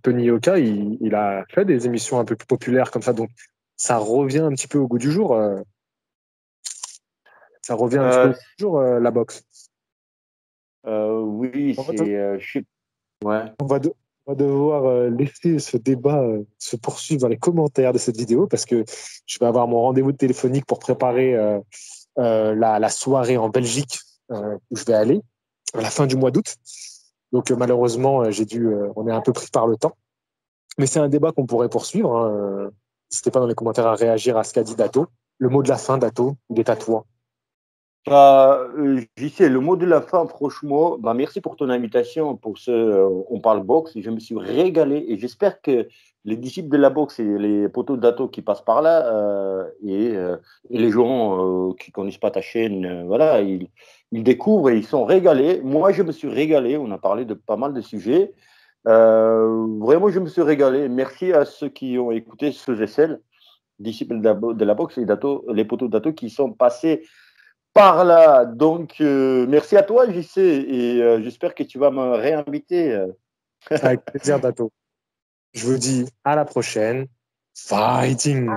Tony Yoka, il a fait des émissions un peu plus populaires comme ça, donc ça revient un petit peu au goût du jour. Ça revient un petit peu Euh, au goût du jour, la boxe. oui, En fait, c'est. Ouais. on va, on va devoir laisser ce débat se poursuivre dans les commentaires de cette vidéo parce que je vais avoir mon rendez-vous téléphonique pour préparer la soirée en Belgique où je vais aller à la fin du mois d'août. Donc malheureusement, on est un peu pris par le temps. Mais c'est un débat qu'on pourrait poursuivre. Hein. N'hésitez pas dans les commentaires à réagir à ce qu'a dit Dato. Le mot de la fin, Dato, il est à toi. Bah, JC, le mot de la fin, franchement, bah, merci pour ton invitation pour ce On parle boxe. Je me suis régalé et j'espère que les disciples de la boxe et les poteaux d'Ato qui passent par là et les gens qui connaissent pas ta chaîne, voilà, ils découvrent et ils sont régalés. Moi, je me suis régalé. On a parlé de pas mal de sujets. Vraiment, je me suis régalé. Merci à ceux qui ont écouté, ceux et celles, disciples de la boxe et d'Ato, les poteaux d'Ato qui sont passés par là. Donc, merci à toi, JC, et j'espère que tu vas me réinviter. Avec plaisir, Dato. Je vous dis à la prochaine. Fighting!